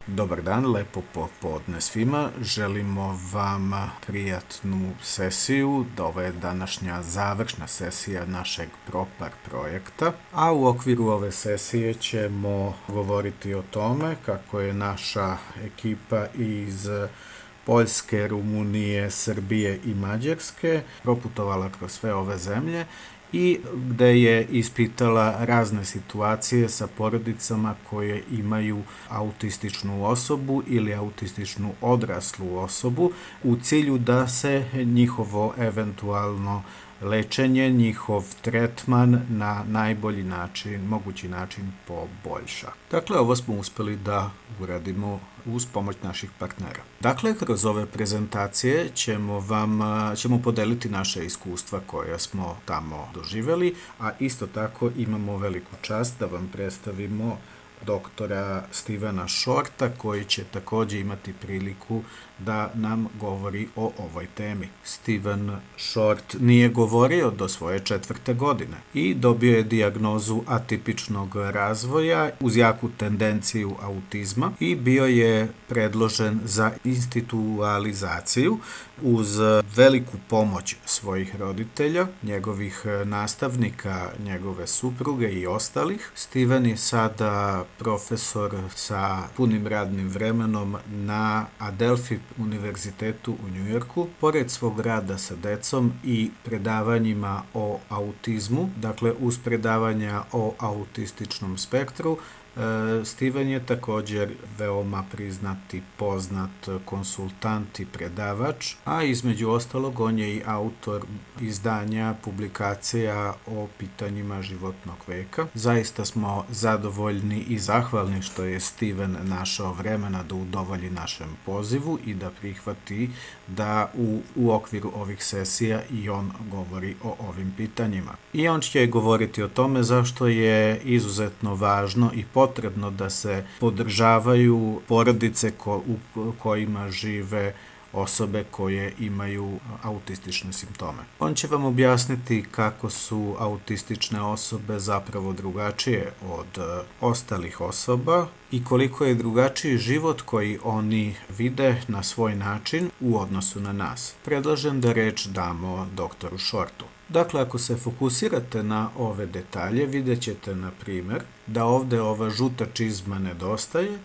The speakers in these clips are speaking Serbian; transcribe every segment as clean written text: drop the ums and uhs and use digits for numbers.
Dobar dan, lepo popodne svima. Želimo vam prijatnu sesiju. Ovo je današnja završna sesija našeg PROPAR projekta, a u okviru ove sesije ćemo govoriti o tome kako je naša ekipa iz Poljske, Rumunije, Srbije i Mađarske proputovala kroz sve ove zemlje i gde je ispitala razne situacije sa porodicama koje imaju autističnu osobu ili autističnu odraslu osobu u cilju da se njihovo eventualno lečenje, njihov tretman na najbolji način, mogući način poboljša. Dakle, ovo smo uspeli da uradimo uz pomoć naših partnera. Dakle, kroz ove prezentacije ćemo podeliti naše iskustva koja smo tamo doživeli, a isto tako imamo veliku čast da vam predstavimo doktora Stevena Shorta, koji će takođe imati priliku da nam govori o ovoj temi. Steven Short nije govorio do svoje 4. godine i dobio je dijagnozu atipičnog razvoja uz jaku tendenciju autizma i bio je predložen za institualizaciju uz veliku pomoć svojih roditelja, njegovih nastavnika, njegove supruge i ostalih. Steven je sada profesor sa punim radnim vremenom na Adelphi univerzitetu u Njujorku. Pored svog rada sa decom i predavanjima o autizmu, dakle uz predavanja o autističnom spektru, Steven je također veoma priznati, poznat konsultant i predavač, a između ostalog on je i autor izdanja publikacija o pitanjima životnog veka. Zaista smo zadovoljni i zahvalni što je Steven našao vremena da udovolji našem pozivu i da prihvati da u okviru ovih sesija i on govori o ovim pitanjima. I on će govoriti o tome zašto je izuzetno važno i potrebno da se podržavaju porodice u kojima žive osobe koje imaju autistične simptome. On će vam objasniti kako su autistične osobe zapravo drugačije od ostalih osoba i koliko je drugačiji život koji oni vide na svoj način u odnosu na nas. Predlažem da reč damo doktoru Shortu. Dakle, ako se fokusirate na ove detalje, vidjet ćete, na primjer, da ovde ova žuta čizma nedostaje,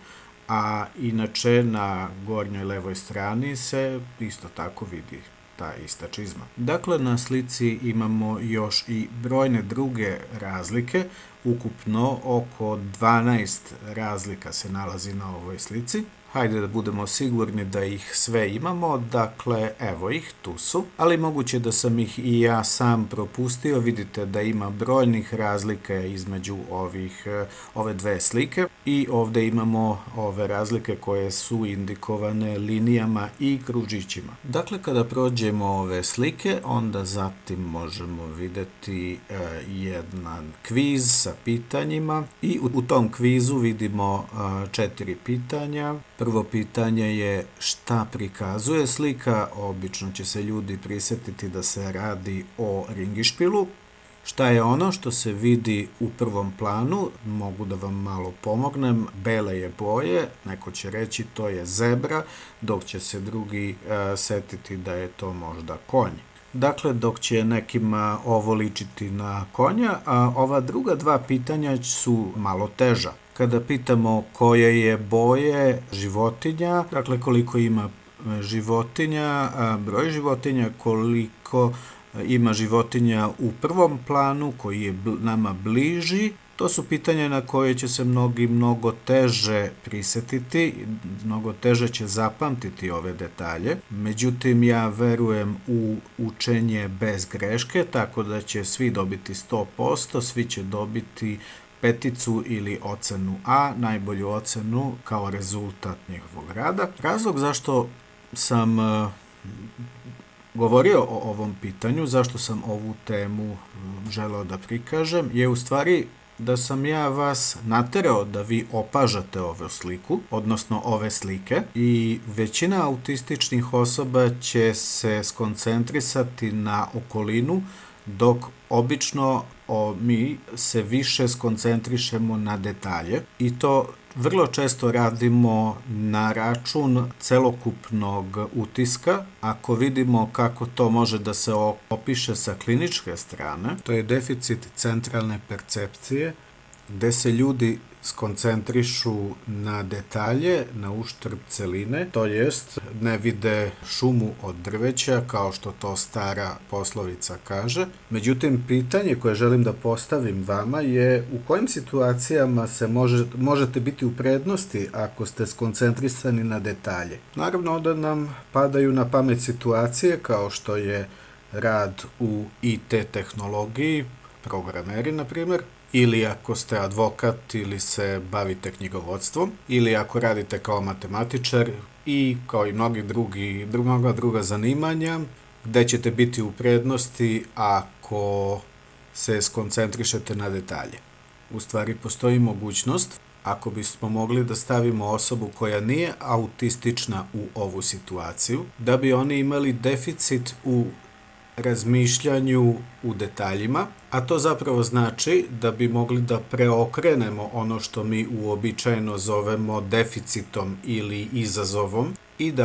a inače na gornjoj levoj strani se isto tako vidi ta ista čizma. Dakle, na slici imamo još i brojne druge razlike, ukupno oko 12 razlika se nalazi na ovoj slici. Hajde da budemo sigurni da ih sve imamo, dakle, evo ih, tu su, ali moguće da sam ih i ja sam propustio. Vidite da ima brojnih razlika između ove dve slike i ovde imamo ove razlike koje su indikovane linijama i kružićima. Dakle, kada prođemo ove slike, onda zatim možemo videti jedan kviz sa pitanjima i u tom kvizu vidimo 4 pitanja. Prvo pitanje je šta prikazuje slika, obično će se ljudi prisetiti da se radi o ringišpilu. Šta je ono što se vidi u prvom planu? Mogu da vam malo pomognem. Bele je boje, neko će reći to je zebra, dok će se drugi setiti da je to možda konj. Dakle, dok će nekima ovo ličiti na konja, a ova druga dva pitanja su malo teža. Kada pitamo koje je boje životinja, dakle koliko ima životinja, broj životinja, koliko ima životinja u prvom planu koji je nama bliži, to su pitanja na koje će se mnogo teže prisetiti, mnogo teže će zapamtiti ove detalje. Međutim, ja verujem u učenje bez greške, tako da će svi dobiti 100%, svi će dobiti 5 ili ocenu A, najbolju ocenu kao rezultat njihovog rada. Razlog zašto sam govorio o ovom pitanju, zašto sam ovu temu želeo da prikažem, je u stvari da sam ja vas naterao da vi opažate ovu sliku, odnosno ove slike, i većina autističnih osoba će se skoncentrisati na okolinu, dok obično mi se više skoncentrišemo na detalje i to vrlo često radimo na račun celokupnog utiska. Ako vidimo kako to može da se opiše sa kliničke strane, to je deficit centralne percepcije, gde se ljudi skoncentrišu na detalje, na uštrb celine, to jest ne vide šumu od drveća, kao što to stara poslovica kaže. Međutim, pitanje koje želim da postavim vama je u kojim situacijama se možete biti u prednosti ako ste skoncentrisani na detalje. Naravno, onda nam padaju na pamet situacije kao što je rad u IT tehnologiji, programeri, na primjer, ili ako ste advokat ili se bavite knjigovodstvom, ili ako radite kao matematičar i kao i mnoga druga zanimanja, gde ćete biti u prednosti ako se skoncentrišete na detalje. U stvari, postoji mogućnost, ako bismo mogli da stavimo osobu koja nije autistična u ovu situaciju, da bi oni imali deficit u razmišljanju u detaljima, a to zapravo znači da bi mogli da preokrenemo ono što mi uobičajeno zovemo deficitom ili izazovom i da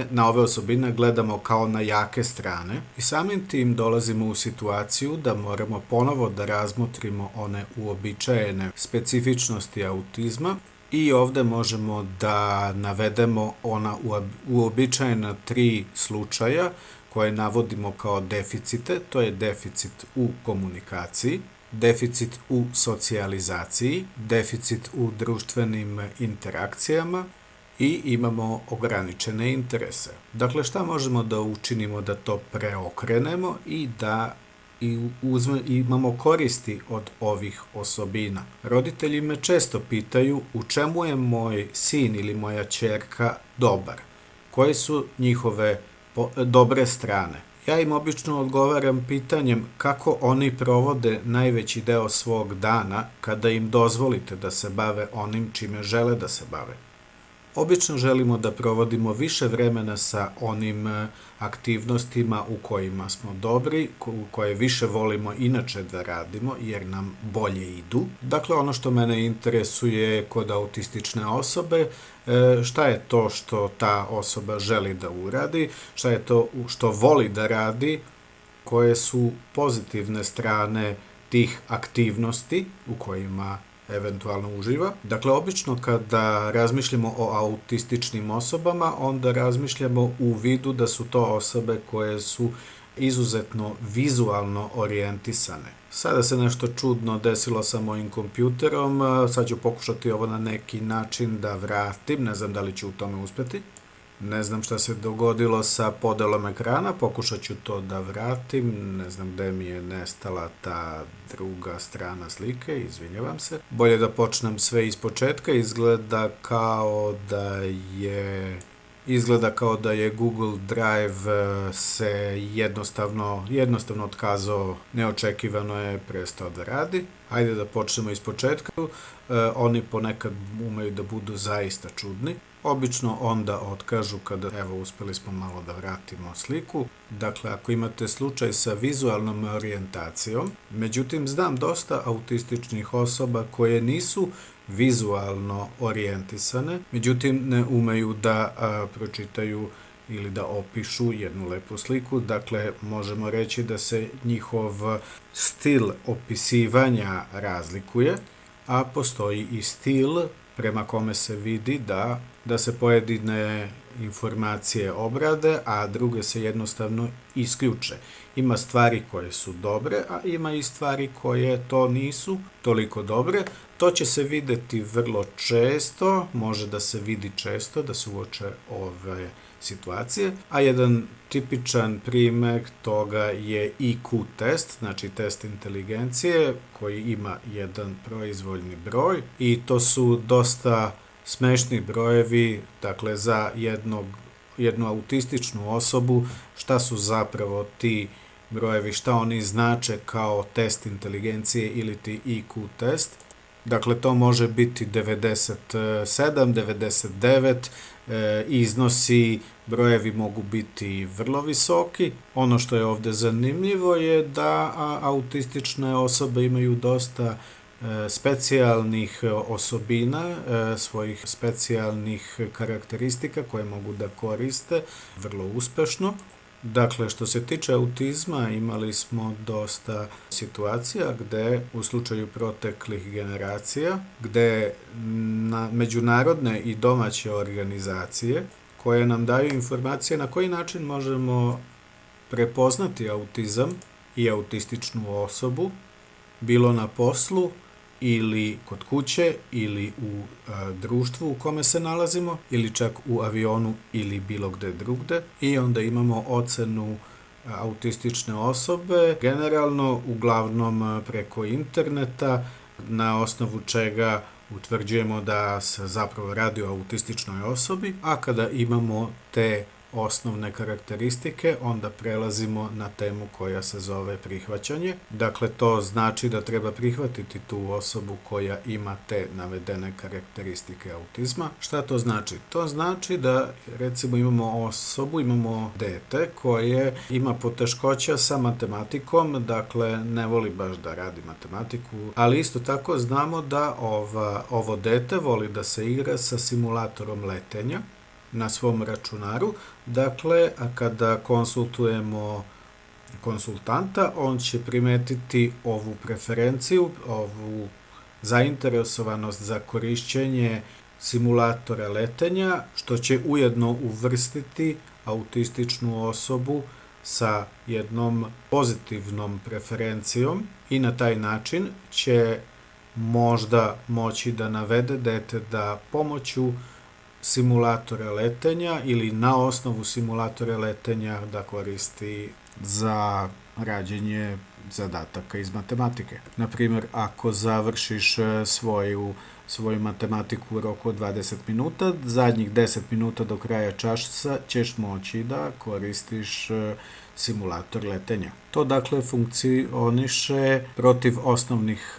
na ove osobine gledamo kao na jake strane i samim tim dolazimo u situaciju da moramo ponovo da razmotrimo one uobičajene specifičnosti autizma i ovde možemo da navedemo ona uobičajena 3 slučaja koje navodimo kao deficite, to je deficit u komunikaciji, deficit u socijalizaciji, deficit u društvenim interakcijama i imamo ograničene interese. Dakle, šta možemo da učinimo da to preokrenemo i da imamo koristi od ovih osobina? Roditelji me često pitaju u čemu je moj sin ili moja ćerka dobar, koje su njihove dobre strane. Ja im obično odgovaram pitanjem kako oni provode najveći deo svog dana kada im dozvolite da se bave onim čime žele da se bave. Obično želimo da provodimo više vremena sa onim aktivnostima u kojima smo dobri, koje više volimo inače da radimo jer nam bolje idu. Dakle, ono što mene interesuje kod autistične osobe, šta je to što ta osoba želi da uradi, šta je to što voli da radi, koje su pozitivne strane tih aktivnosti u kojima eventualno uživa. Dakle, obično kada razmišljamo o autističnim osobama, onda razmišljamo u vidu da su to osobe koje su izuzetno vizualno orijentisane. Sada se nešto čudno desilo sa mojim kompjuterom, sad ću pokušati ovo na neki način da vratim, ne znam da li ću u tome uspeti. Ne znam šta se dogodilo sa podelom ekrana, pokušat ću to da vratim, ne znam gde mi je nestala ta druga strana slike, izvinjavam se. Bolje da počnem sve iz početka, izgleda kao da je Google Drive se jednostavno otkazao, neočekivano je prestao da radi. Ajde da počnemo iz početka. Oni ponekad umeju da budu zaista čudni. Obično onda otkažu kada, evo, uspeli smo malo da vratimo sliku. Dakle, ako imate slučaj sa vizualnom orijentacijom, međutim, znam dosta autističnih osoba koje nisu vizualno orijentisane, međutim, ne umeju da pročitaju ili da opišu jednu lepu sliku. Dakle, možemo reći da se njihov stil opisivanja razlikuje, a postoji i stil prema kome se vidi da se pojedine informacije obrade, a druge se jednostavno isključe. Ima stvari koje su dobre, a ima i stvari koje to nisu toliko dobre. To će se videti vrlo često, može da se vidi često, da se uoče ove situacije, a jedan tipičan primer toga je IQ test, znači test inteligencije koji ima jedan proizvoljni broj i to su dosta smešni brojevi, dakle za jednu autističnu osobu, šta su zapravo ti brojevi, šta oni znače kao test inteligencije ili ti IQ test. Dakle, to može biti 97, 99, iznosi brojevi mogu biti vrlo visoki. Ono što je ovdje zanimljivo je da autistične osobe imaju dosta specijalnih osobina, svojih specijalnih karakteristika koje mogu da koriste vrlo uspešno. Dakle, što se tiče autizma, imali smo dosta situacija gde u slučaju proteklih generacija, gde međunarodne i domaće organizacije koje nam daju informacije na koji način možemo prepoznati autizam i autističnu osobu, bilo na poslu ili kod kuće ili u društvu u kome se nalazimo ili čak u avionu ili bilo gde drugde, i onda imamo ocenu autistične osobe, generalno uglavnom preko interneta, na osnovu čega utvrđujemo da se zapravo radi o autističnoj osobi, a kada imamo te osnovne karakteristike, onda prelazimo na temu koja se zove prihvaćanje. Dakle, to znači da treba prihvatiti tu osobu koja ima te navedene karakteristike autizma. Šta to znači? To znači da, recimo, imamo dete koje ima poteškoća sa matematikom, dakle, ne voli baš da radi matematiku, ali isto tako znamo da ovo dete voli da se igra sa simulatorom letenja na svom računaru. Dakle, kada konsultujemo konsultanta, on će primetiti ovu preferenciju, ovu zainteresovanost za korišćenje simulatora letenja, što će ujedno uvrstiti autističnu osobu sa jednom pozitivnom preferencijom, i na taj način će možda moći da navede dete da pomoću simulatora letenja ili na osnovu simulatora letenja da koristi za rađenje zadataka iz matematike. Naprimjer, ako završiš svoju matematiku u roku od 20 minuta, zadnjih 10 minuta do kraja časa ćeš moći da koristiš simulator letenja. To dakle funkcioniše protiv osnovnih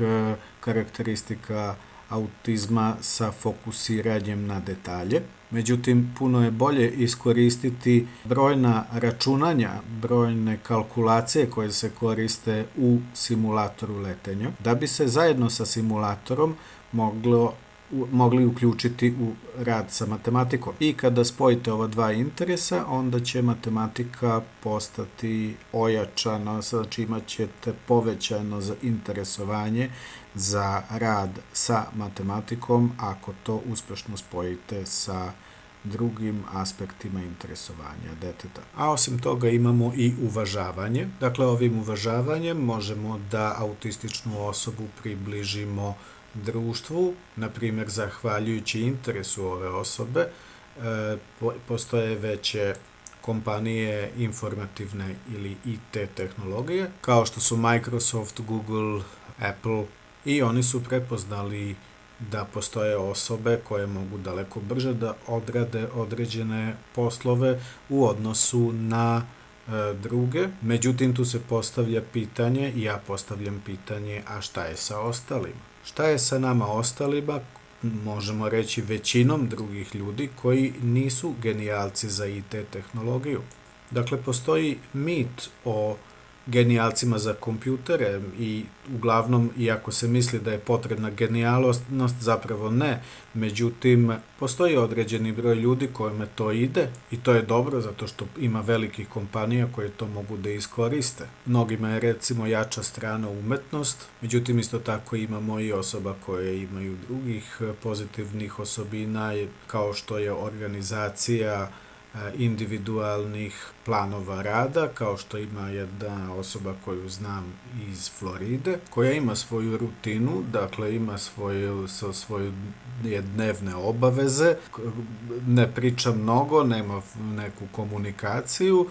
karakteristika autizma sa fokusiranjem na detalje. Međutim, puno je bolje iskoristiti brojna računanja, brojne kalkulacije koje se koriste u simulatoru letenja, da bi se zajedno sa simulatorom mogli uključiti u rad sa matematikom. I kada spojite ova dva interesa, onda će matematika postati ojačana, znači imat ćete povećano interesovanje za rad sa matematikom ako to uspešno spojite sa drugim aspektima interesovanja deteta. A osim toga imamo i uvažavanje. Dakle, ovim uvažavanjem možemo da autističnu osobu približimo društvu, na primjer, zahvaljujući interesu ove osobe, postoje veće kompanije informativne ili IT tehnologije, kao što su Microsoft, Google, Apple, i oni su prepoznali da postoje osobe koje mogu daleko brže da odrade određene poslove u odnosu na druge. Međutim, tu se postavlja pitanje, i ja postavljam pitanje, a šta je sa ostalima? Šta je sa nama ostalima, možemo reći većinom drugih ljudi koji nisu genijalci za IT tehnologiju? Dakle, postoji mit o genijalcima za kompjutere i uglavnom, iako se misli da je potrebna genijalnost, zapravo ne. Međutim, postoji određeni broj ljudi kojima to ide i to je dobro zato što ima velikih kompanija koje to mogu da iskoriste. Mnogima je recimo jača strana umetnost, međutim isto tako imamo i osoba koje imaju drugih pozitivnih osobina kao što je organizacija individualnih planova rada, kao što ima jedna osoba koju znam iz Floride, koja ima svoju rutinu, dakle ima svoje dnevne obaveze, ne priča mnogo, nema neku komunikaciju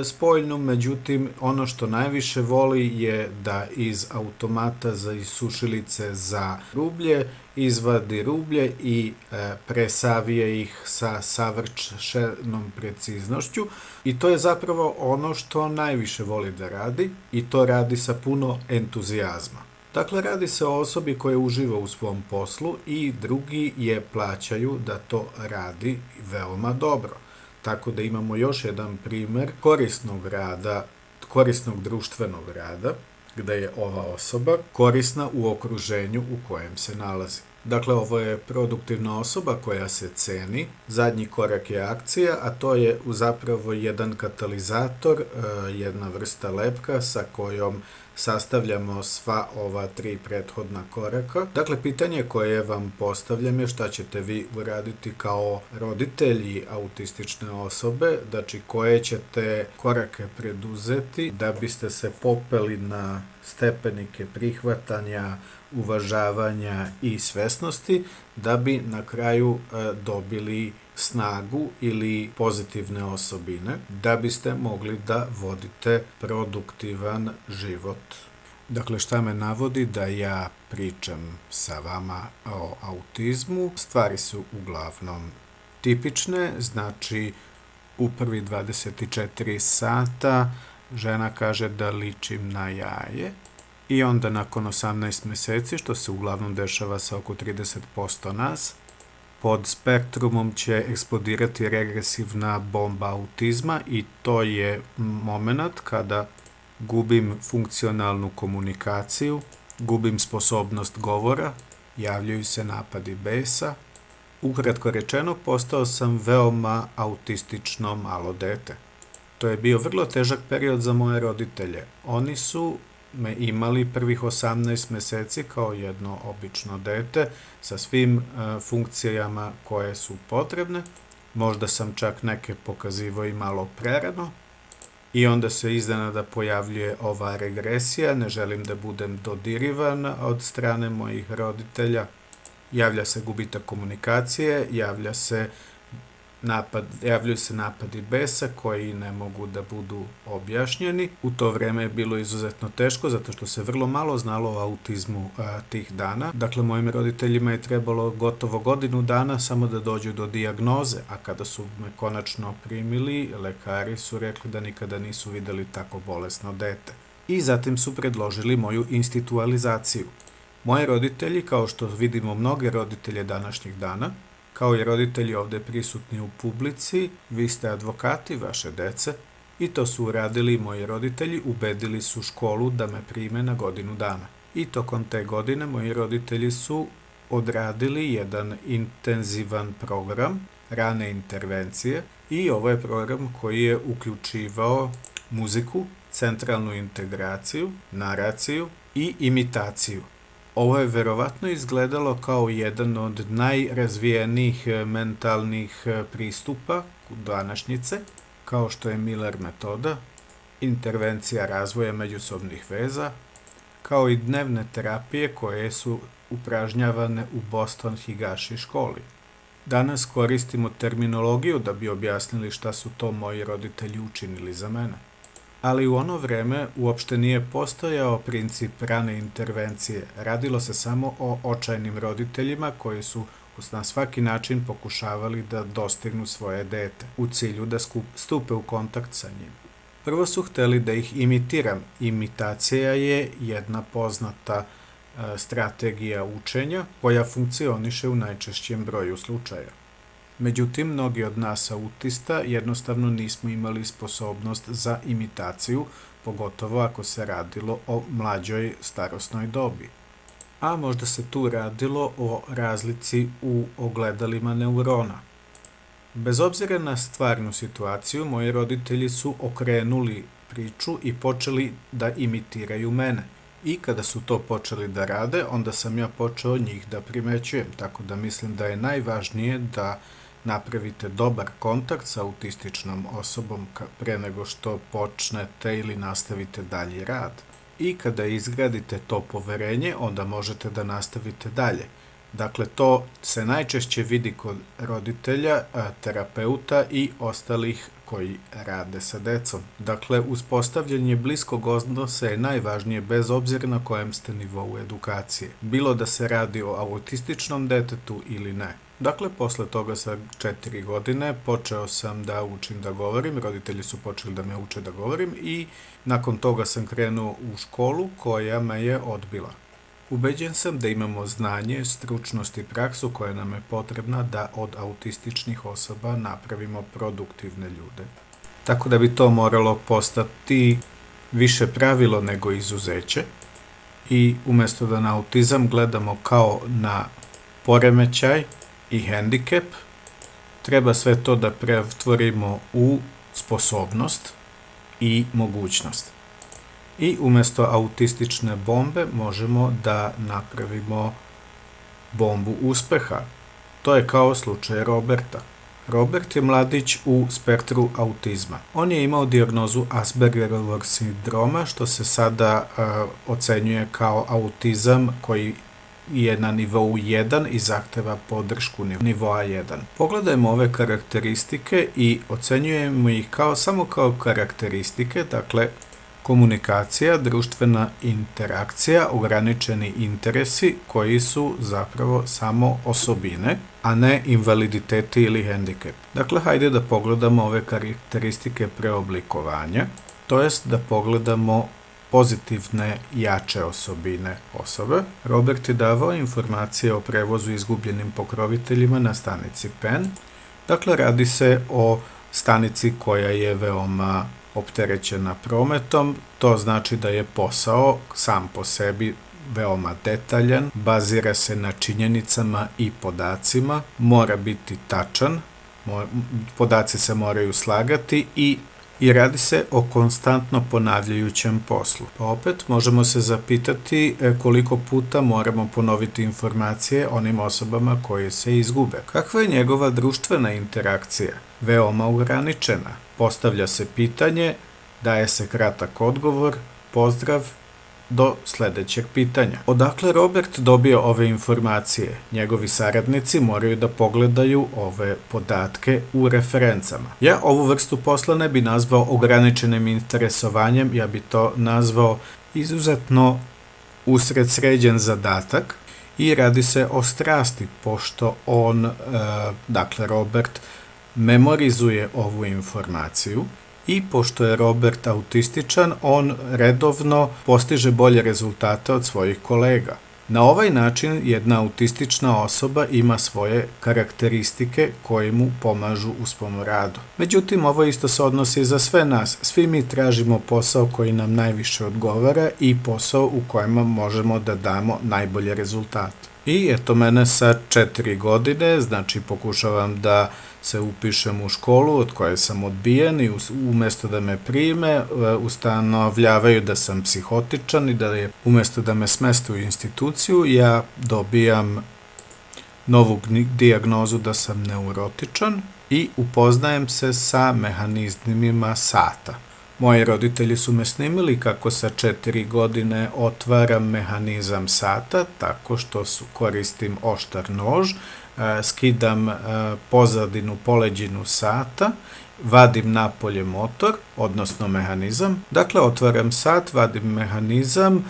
spoljnu, međutim ono što najviše voli je da iz automata za sušilice za rublje izvadi rublje i presavije ih sa savršenom preciznošću, i to je zapravo ono što najviše voli da radi, i to radi sa puno entuzijazma. Dakle, radi se o osobi koja uživa u svom poslu i drugi je plaćaju da to radi veoma dobro. Tako da imamo još jedan primer korisnog rada, korisnog društvenog rada, gde je ova osoba korisna u okruženju u kojem se nalazi. Dakle, ovo je produktivna osoba koja se ceni. Zadnji korak je akcija, a to je zapravo jedan katalizator, jedna vrsta lepka sa kojom sastavljamo sva ova 3 prethodna koraka. Dakle, pitanje koje vam postavljam je šta ćete vi uraditi kao roditelji autistične osobe, znači koje ćete korake preduzeti da biste se popeli na stepenike prihvatanja, uvažavanja i svesnosti, da bi na kraju dobili snagu ili pozitivne osobine, da biste mogli da vodite produktivan život. Dakle, šta me navodi da ja pričam sa vama o autizmu? Stvari su uglavnom tipične, znači u prvi 24 sata žena kaže da ličim na jaje i onda nakon 18 meseci, što se uglavnom dešava sa oko 30% nas, pod spektrumom će eksplodirati regresivna bomba autizma i to je moment kada gubim funkcionalnu komunikaciju, gubim sposobnost govora, javljaju se napadi besa. Ukratko rečeno, postao sam veoma autistično malo dete. To je bio vrlo težak period za moje roditelje. Oni su me imali prvih 18 meseci kao jedno obično dete sa svim funkcijama koje su potrebne. Možda sam čak neke pokazivao i malo prerano. I onda se iznenada pojavljuje ova regresija, ne želim da budem dodirivan od strane mojih roditelja. Javlja se gubitak komunikacije, javljaju se napadi besa koji ne mogu da budu objašnjeni. U to vreme je bilo izuzetno teško zato što se vrlo malo znalo o autizmu tih dana. Dakle, mojim roditeljima je trebalo gotovo godinu dana samo da dođu do dijagnoze, a kada su me konačno primili, lekari su rekli da nikada nisu videli tako bolesno dete. I zatim su predložili moju institualizaciju. Moji roditelji, kao što vidimo mnoge roditelje današnjih dana, kao i roditelji ovde prisutni u publici, vi ste advokati vaše dece i to su uradili moji roditelji, ubedili su školu da me prime na godinu dana. I tokom te godine moji roditelji su odradili jedan intenzivan program rane intervencije i ovo je program koji je uključivao muziku, centralnu integraciju, naraciju i imitaciju. Ovo je verovatno izgledalo kao jedan od najrazvijenijih mentalnih pristupa današnjice, kao što je Miller metoda, intervencija razvoja međusobnih veza, kao i dnevne terapije koje su upražnjavane u Boston Higashi školi. Danas koristimo terminologiju da bi objasnili šta su to moji roditelji učinili za mene. Ali u ono vreme uopšte nije postojao princip rane intervencije. Radilo se samo o očajnim roditeljima koji su na svaki način pokušavali da dostignu svoje dete u cilju da stupe u kontakt sa njim. Prvo su hteli da ih imitiram. Imitacija je jedna poznata strategija učenja koja funkcioniše u najčešćem broju slučaja. Međutim, mnogi od nas autista jednostavno nismo imali sposobnost za imitaciju, pogotovo ako se radilo o mlađoj starosnoj dobi. A možda se tu radilo o razlici u ogledalima neurona. Bez obzira na stvarnu situaciju, moji roditelji su okrenuli priču i počeli da imitiraju mene. I kada su to počeli da rade, onda sam ja počeo njih da primećujem, tako da mislim da je najvažnije da napravite dobar kontakt sa autističnom osobom pre nego što počnete ili nastavite dalji rad. I kada izgradite to poverenje, onda možete da nastavite dalje. Dakle, to se najčešće vidi kod roditelja, terapeuta i ostalih koji rade sa decom. Dakle, uspostavljanje bliskog odnosa je najvažnije bez obzira na kojem ste nivou edukacije. Bilo da se radi o autističnom detetu ili ne. Dakle, posle toga sa 4 godine počeo sam da učim da govorim, roditelji su počeli da me uče da govorim i nakon toga sam krenuo u školu koja me je odbila. Ubeđen sam da imamo znanje, stručnost i praksu koja nam je potrebna da od autističnih osoba napravimo produktivne ljude. Tako da bi to moralo postati više pravilo nego izuzeće i umjesto da na autizam gledamo kao na poremećaj i hendikep, treba sve to da pretvorimo u sposobnost i mogućnost. I umjesto autistične bombe možemo da napravimo bombu uspeha. To je kao slučaj Roberta. Robert je mladić u spektru autizma. On je imao dijagnozu Aspergerovog sindroma, što se sada ocenjuje kao autizam koji je na nivou 1 i zahteva podršku nivoa 1. Pogledajmo ove karakteristike i ocenjujemo ih samo kao karakteristike, dakle komunikacija, društvena interakcija, ograničeni interesi koji su zapravo samo osobine, a ne invaliditeti ili hendikep. Dakle, hajde da pogledamo ove karakteristike preoblikovanja, to jest da pogledamo pozitivne jače osobine osobe. Robert je davao informacije o prevozu izgubljenim pokroviteljima na stanici Penn. Dakle, radi se o stanici koja je veoma opterećena prometom, to znači da je posao sam po sebi veoma detaljan, bazira se na činjenicama i podacima, mora biti tačan, podaci se moraju slagati i radi se o konstantno ponavljajućem poslu. Pa opet možemo se zapitati koliko puta moramo ponoviti informacije onim osobama koje se izgube. Kakva je njegova društvena interakcija? Veoma ograničena. Postavlja se pitanje, daje se kratak odgovor, pozdrav, do sledećeg pitanja. Odakle Robert dobio ove informacije? Njegovi saradnici moraju da pogledaju ove podatke u referencama. Ja ovu vrstu posla ne bi nazvao ograničenim interesovanjem, ja bi to nazvao izuzetno usredsređen zadatak i radi se o strasti, pošto on, dakle Robert, memorizuje ovu informaciju i pošto je Robert autističan, on redovno postiže bolje rezultate od svojih kolega. Na ovaj način jedna autistična osoba ima svoje karakteristike koje mu pomažu u svom radu. Međutim, ovo isto se odnosi i za sve nas. Svi mi tražimo posao koji nam najviše odgovara i posao u kojem možemo da damo najbolje rezultate. I eto mene sa 4 godine, znači pokušavam da se upišem u školu od koje sam odbijen i umjesto da me prime, ustanovljavaju da sam psihotičan i da je umjesto da me smeste u instituciju, ja dobijam novu dijagnozu da sam neurotičan i upoznajem se sa mehanizmima sata. Moji roditelji su me snimili kako sa 4 godine otvaram mehanizam sata tako što koristim oštar nož, skidam pozadinu, poleđinu sata, vadim napolje motor, odnosno mehanizam. Dakle, otvaram sat, vadim mehanizam,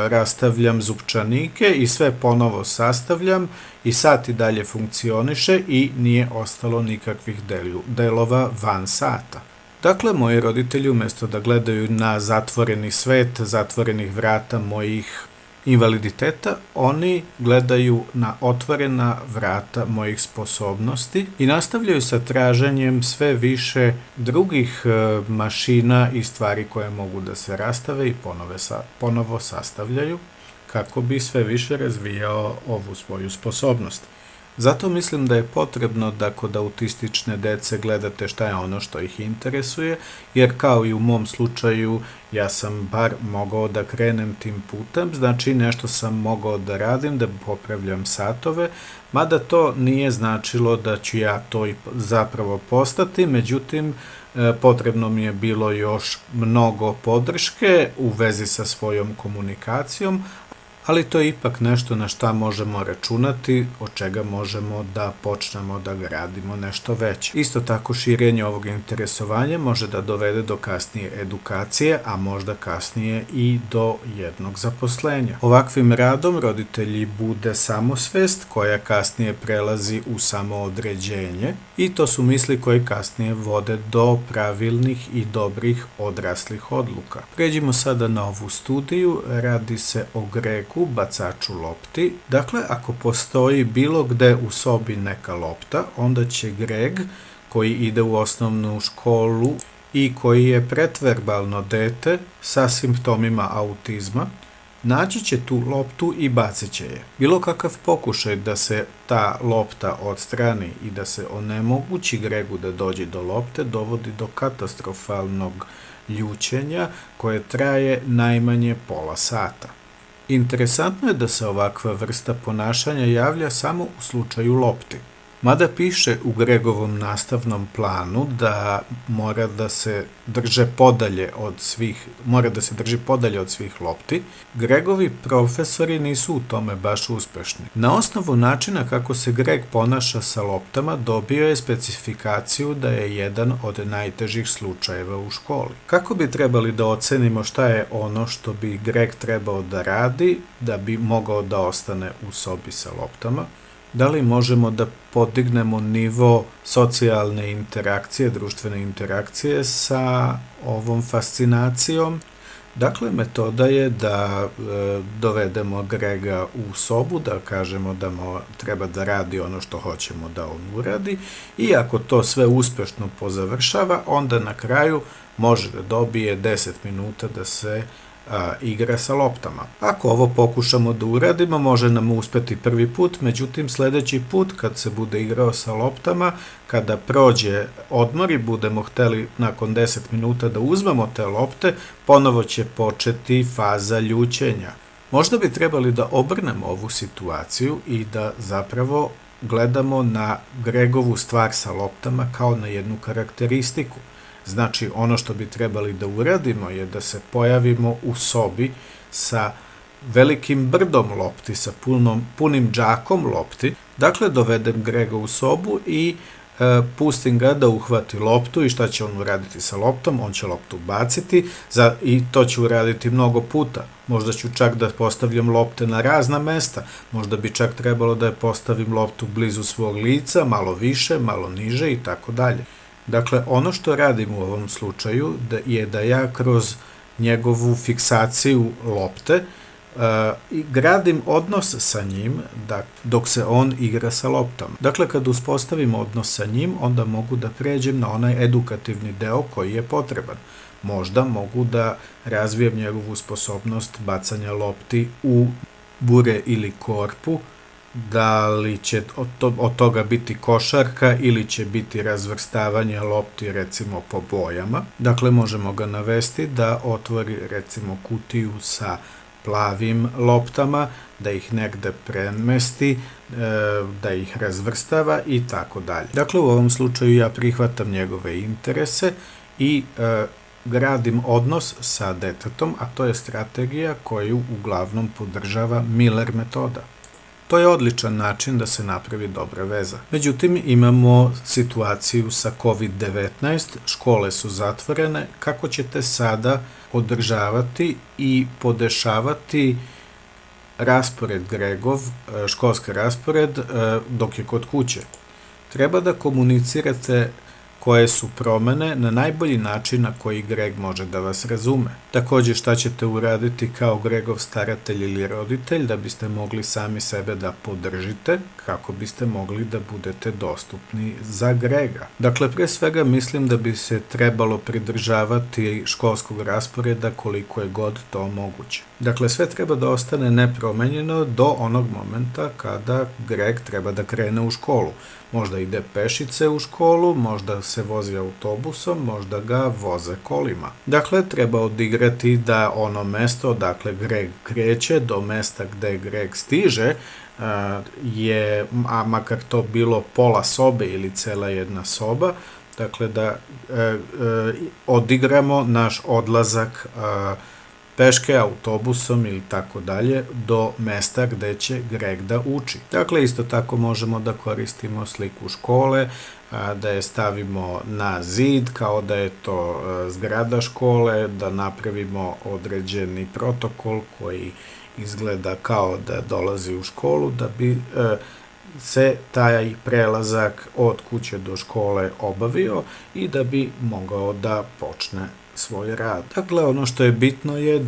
rastavljam zupčanike i sve ponovo sastavljam i sat i dalje funkcioniše i nije ostalo nikakvih delova van sata. Dakle, moji roditelji umjesto da gledaju na zatvoreni svet, zatvorenih vrata mojih invaliditeta, oni gledaju na otvorena vrata mojih sposobnosti i nastavljaju sa traženjem sve više drugih mašina i stvari koje mogu da se rastave i ponovo sastavljaju kako bi sve više razvijao ovu svoju sposobnost. Zato mislim da je potrebno da kod autistične dece gledate šta je ono što ih interesuje, jer kao i u mom slučaju ja sam bar mogao da krenem tim putem, znači nešto sam mogao da radim, da popravljam satove, mada to nije značilo da ću ja to i zapravo postati, međutim potrebno mi je bilo još mnogo podrške u vezi sa svojom komunikacijom, ali to je ipak nešto na šta možemo računati, od čega možemo da počnemo da gradimo nešto veće. Isto tako širenje ovog interesovanja može da dovede do kasnije edukacije, a možda kasnije i do jednog zaposlenja. Ovakvim radom roditelji bude samosvest koja kasnije prelazi u samoodređenje i to su misli koje kasnije vode do pravilnih i dobrih odraslih odluka. Pređimo sada na ovu studiju, radi se o Gregu bacaku, bacaču lopti. Dakle, ako postoji bilo gde u sobi neka lopta, onda će Greg, koji ide u osnovnu školu i koji je pretverbalno dete sa simptomima autizma, naći će tu loptu i bacit će je. Bilo kakav pokušaj da se ta lopta odstrani i da se onemogući Gregu da dođe do lopte dovodi do katastrofalnog ljućenja koje traje najmanje pola sata. Interesantno je da se ovakva vrsta ponašanja javlja samo u slučaju lopti. Mada piše u Gregovom nastavnom planu da mora da se drži podalje od svih lopti, Gregovi profesori nisu u tome baš uspešni. Na osnovu načina kako se Greg ponaša sa loptama dobio je specifikaciju da je jedan od najtežih slučajeva u školi. Kako bi trebali da ocenimo šta je ono što bi Greg trebao da radi da bi mogao da ostane u sobi sa loptama? Da li možemo da podignemo nivo socijalne interakcije, društvene interakcije sa ovom fascinacijom? Dakle, metoda je da dovedemo Grega u sobu, da kažemo da treba da radi ono što hoćemo da on uradi i ako to sve uspešno pozavršava, onda na kraju može da dobije 10 minuta da se igra sa loptama. Ako ovo pokušamo da uradimo, može nam uspeti prvi put, međutim sledeći put kad se bude igrao sa loptama, kada prođe odmor i budemo hteli nakon 10 minuta da uzmemo te lopte, ponovo će početi faza ljućenja. Možda bi trebali da obrnemo ovu situaciju i da zapravo gledamo na Gregovu stvar sa loptama kao na jednu karakteristiku. Znači, ono što bi trebali da uradimo je da se pojavimo u sobi sa velikim brdom lopti, sa punim džakom lopti. Dakle, dovedem Grega u sobu i pustim ga da uhvati loptu i šta će on uraditi sa loptom? On će loptu baciti i to će uraditi mnogo puta. Možda ću čak da postavljam lopte na razna mesta. Možda bi čak trebalo da je postavim loptu blizu svog lica, malo više, malo niže i tako dalje. Dakle, ono što radim u ovom slučaju je da ja kroz njegovu fiksaciju lopte gradim odnos sa njim dok se on igra sa loptom. Dakle, kad uspostavim odnos sa njim, onda mogu da pređem na onaj edukativni deo koji je potreban. Možda mogu da razvijem njegovu sposobnost bacanja lopti u bure ili korpu, da li će od toga biti košarka ili će biti razvrstavanje lopti recimo po bojama. Dakle, možemo ga navesti da otvori recimo kutiju sa plavim loptama, da ih negde premesti, da ih razvrstava i tako dalje. Dakle, u ovom slučaju ja prihvatam njegove interese i gradim odnos sa detetom, a to je strategija koju uglavnom podržava Miller metoda. To je odličan način da se napravi dobra veza. Međutim, imamo situaciju sa COVID-19, škole su zatvorene, kako ćete sada održavati i podešavati raspored Gregov, školski raspored, dok je kod kuće? Treba da komunicirate koje su promene na najbolji način na koji Greg može da vas razume. Takođe, šta ćete uraditi kao Gregov staratelj ili roditelj da biste mogli sami sebe da podržite, kako biste mogli da budete dostupni za Grega. Dakle, pre svega mislim da bi se trebalo pridržavati školskog rasporeda koliko je god to moguće. Dakle, sve treba da ostane nepromenjeno do onog momenta kada Greg treba da krene u školu. Možda ide pešice u školu, možda se vozi autobusom, možda ga voze kolima. Dakle, treba odigrati da ono mesto odakle Greg kreće do mesta gde Greg stiže je, a makar to bilo pola sobe ili cela jedna soba, dakle da odigramo naš odlazak peške, autobusom ili tako dalje do mesta gde će Greg da uči. Dakle, isto tako možemo da koristimo sliku škole, da je stavimo na zid kao da je to zgrada škole, da napravimo određeni protokol koji izgleda kao da dolazi u školu, da bi se taj prelazak od kuće do škole obavio i da bi mogao da počne svoj rad. Dakle, ono što je bitno je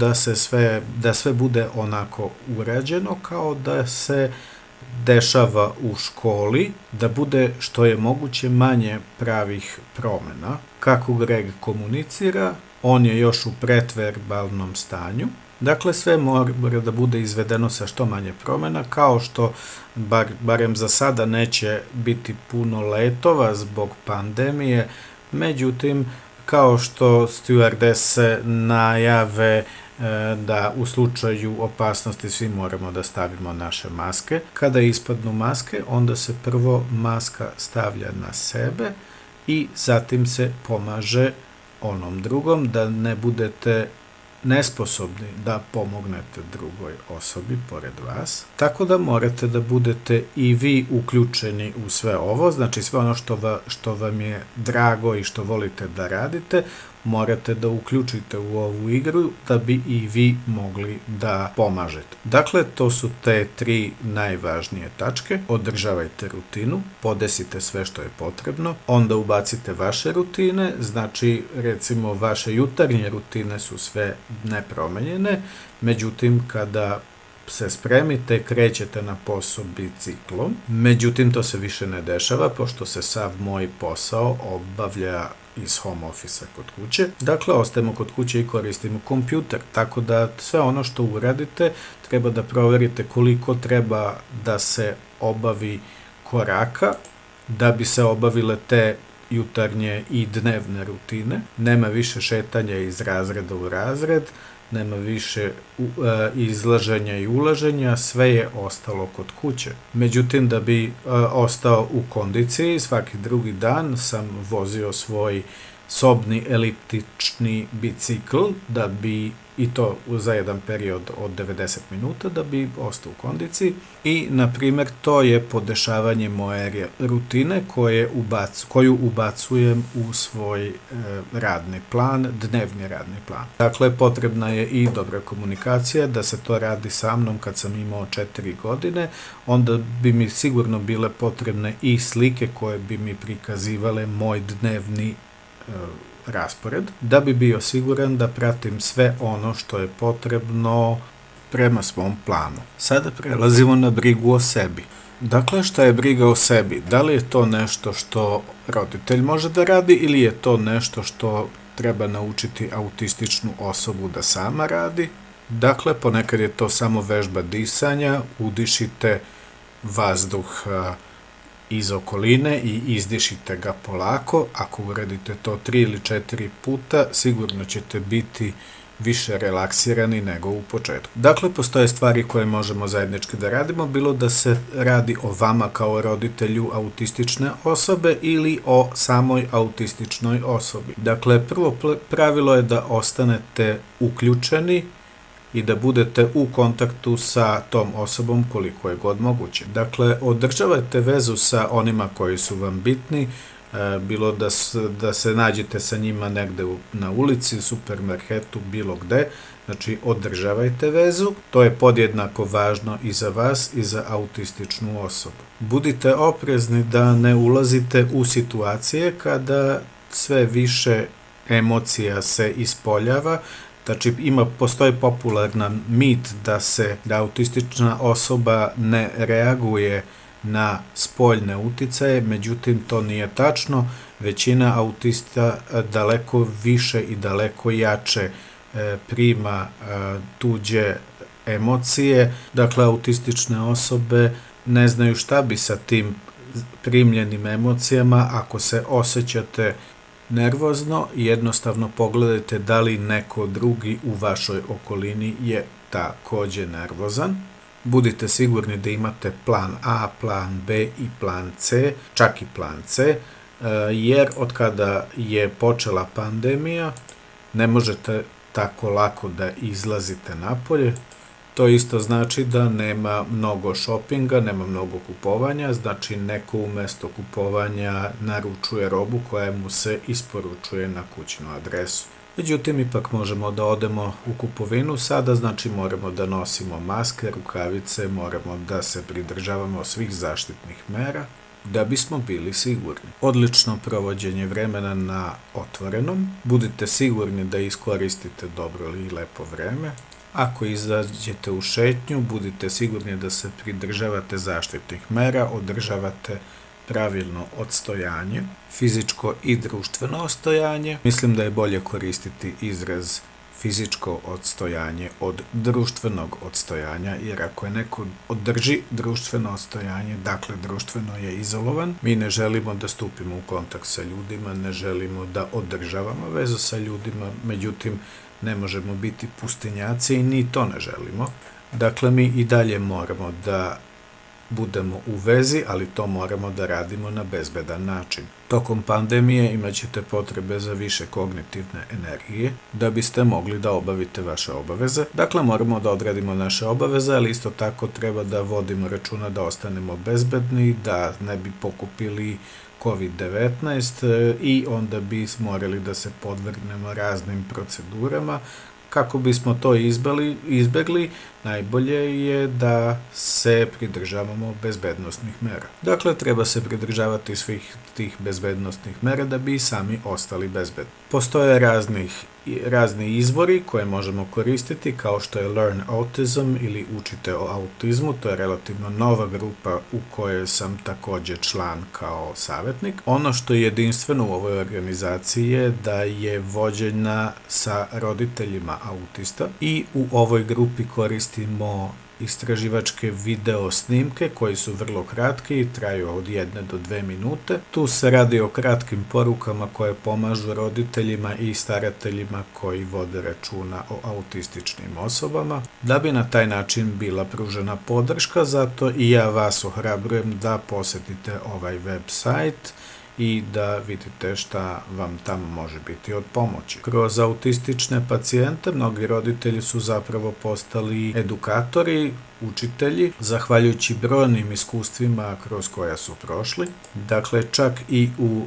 da sve bude onako urađeno kao da se dešava u školi, da bude što je moguće manje pravih promena. Kako Greg komunicira, on je još u pretverbalnom stanju. Dakle, sve mora da bude izvedeno sa što manje promena, kao što, barem za sada, neće biti puno letova zbog pandemije, međutim, kao što stewardese najave da u slučaju opasnosti svi moramo da stavimo naše maske. Kada ispadnu maske, onda se prvo maska stavlja na sebe i zatim se pomaže onom drugom, da ne budete nesposobni da pomognete drugoj osobi pored vas. Tako da morate da budete i vi uključeni u sve ovo, znači sve ono što vam je drago i što volite da radite, morate da uključite u ovu igru da bi i vi mogli da pomažete. Dakle, to su te 3 najvažnije tačke. Održavajte rutinu, podesite sve što je potrebno, onda ubacite vaše rutine, znači recimo vaše jutarnje rutine su sve nepromenjene, međutim kada se spremite, krećete na posao biciklom, međutim to se više ne dešava, pošto se sav moj posao obavlja iz home office kod kuće. Dakle, ostajemo kod kuće i koristimo kompjuter, tako da sve ono što uradite treba da proverite koliko treba da se obavi koraka da bi se obavile te jutarnje i dnevne rutine. Nema više šetanja iz razreda u razred, nema više izlaženja i ulaženja, sve je ostalo kod kuće. Međutim, da bi ostao u kondiciji, svaki drugi dan sam vozio svoj sobni eliptični bicikl, da bi, i to za jedan period od 90 minuta, da bi ostao u kondiciji. I, na primjer, to je podešavanje moje rutine koju ubacujem u svoj radni plan, dnevni radni plan. Dakle, potrebna je i dobra komunikacija, da se to radi sa mnom kad sam imao 4 godine, onda bi mi sigurno bile potrebne i slike koje bi mi prikazivale moj dnevni raspored, da bi bio siguran da pratim sve ono što je potrebno prema svom planu. Sada prelazimo na brigu o sebi. Dakle, šta je briga o sebi? Da li je to nešto što roditelj može da radi ili je to nešto što treba naučiti autističnu osobu da sama radi? Dakle, ponekad je to samo vežba disanja, udišite vazduh iz okoline i izdišite ga polako. Ako uradite to 3 ili 4 puta, sigurno ćete biti više relaksirani nego u početku. Dakle, postoje stvari koje možemo zajednički da radimo, bilo da se radi o vama kao roditelju autistične osobe ili o samoj autističnoj osobi. Dakle, prvo pravilo je da ostanete uključeni i da budete u kontaktu sa tom osobom koliko je god moguće. Dakle, održavajte vezu sa onima koji su vam bitni, bilo da se nađete sa njima negde na ulici, supermarketu, bilo gde, znači održavajte vezu, to je podjednako važno i za vas i za autističnu osobu. Budite oprezni da ne ulazite u situacije kada sve više emocija se ispoljava. Znači, postoji popularan mit da autistična osoba ne reaguje na spoljne uticaje, međutim to nije tačno. Većina autista daleko više i daleko jače prima tuđe emocije. Dakle, autistične osobe ne znaju šta bi sa tim primljenim emocijama. Ako se osjećate nervozno, jednostavno pogledajte da li neko drugi u vašoj okolini je takođe nervozan. Budite sigurni da imate plan A, plan B i plan C, čak i plan C, jer od kada je počela pandemija ne možete tako lako da izlazite napolje. To isto znači da nema mnogo šopinga, nema mnogo kupovanja, znači neko umesto kupovanja naručuje robu koja mu se isporučuje na kućnu adresu. Međutim, ipak možemo da odemo u kupovinu sada, znači moramo da nosimo maske, rukavice, moramo da se pridržavamo svih zaštitnih mera. da bismo bili sigurni. Odlično provođenje vremena na otvorenom. Budite sigurni da iskoristite dobro i lepo vreme. Ako izađete u šetnju, budite sigurni da se pridržavate zaštitnih mera, održavate pravilno odstojanje, fizičko i društveno odstojanje. Mislim da je bolje koristiti izraz fizičko odstojanje od društvenog odstojanja, jer ako je neko održi društveno odstojanje, dakle društveno je izolovan, mi ne želimo da stupimo u kontakt sa ljudima, ne želimo da održavamo vezu sa ljudima, međutim ne možemo biti pustinjaci i ni to ne želimo. Dakle, mi i dalje moramo da budemo u vezi, ali to moramo da radimo na bezbedan način. Tokom pandemije imat ćete potrebe za više kognitivne energije da biste mogli da obavite vaše obaveze. Dakle, moramo da odradimo naše obaveze, ali isto tako treba da vodimo računa da ostanemo bezbedni, da ne bi pokupili COVID-19 i onda bi morali da se podvrgnemo raznim procedurama. Kako bismo to izbegli, najbolje je da se pridržavamo bezbednosnih mera. Dakle, treba se pridržavati svih tih bezbednosnih mera da bi sami ostali bezbedni. Postoje razni izvori koje možemo koristiti, kao što je Learn Autism ili Učite o autizmu. To je relativno nova grupa u kojoj sam takođe član kao savjetnik. Ono što je jedinstveno u ovoj organizaciji je da je vođena sa roditeljima autista i u ovoj grupi koristimo istraživačke video snimke koji su vrlo kratki i traju od 1 do 2 minute. Tu se radi o kratkim porukama koje pomažu roditeljima i starateljima koji vode računa o autističnim osobama. Da bi na taj način bila pružena podrška, zato i ja vas ohrabrujem da posetite ovaj website i da vidite šta vam tamo može biti od pomoći. Kroz autistične pacijente mnogi roditelji su zapravo postali edukatori, učitelji, zahvaljujući brojnim iskustvima kroz koja su prošli. Dakle, čak i u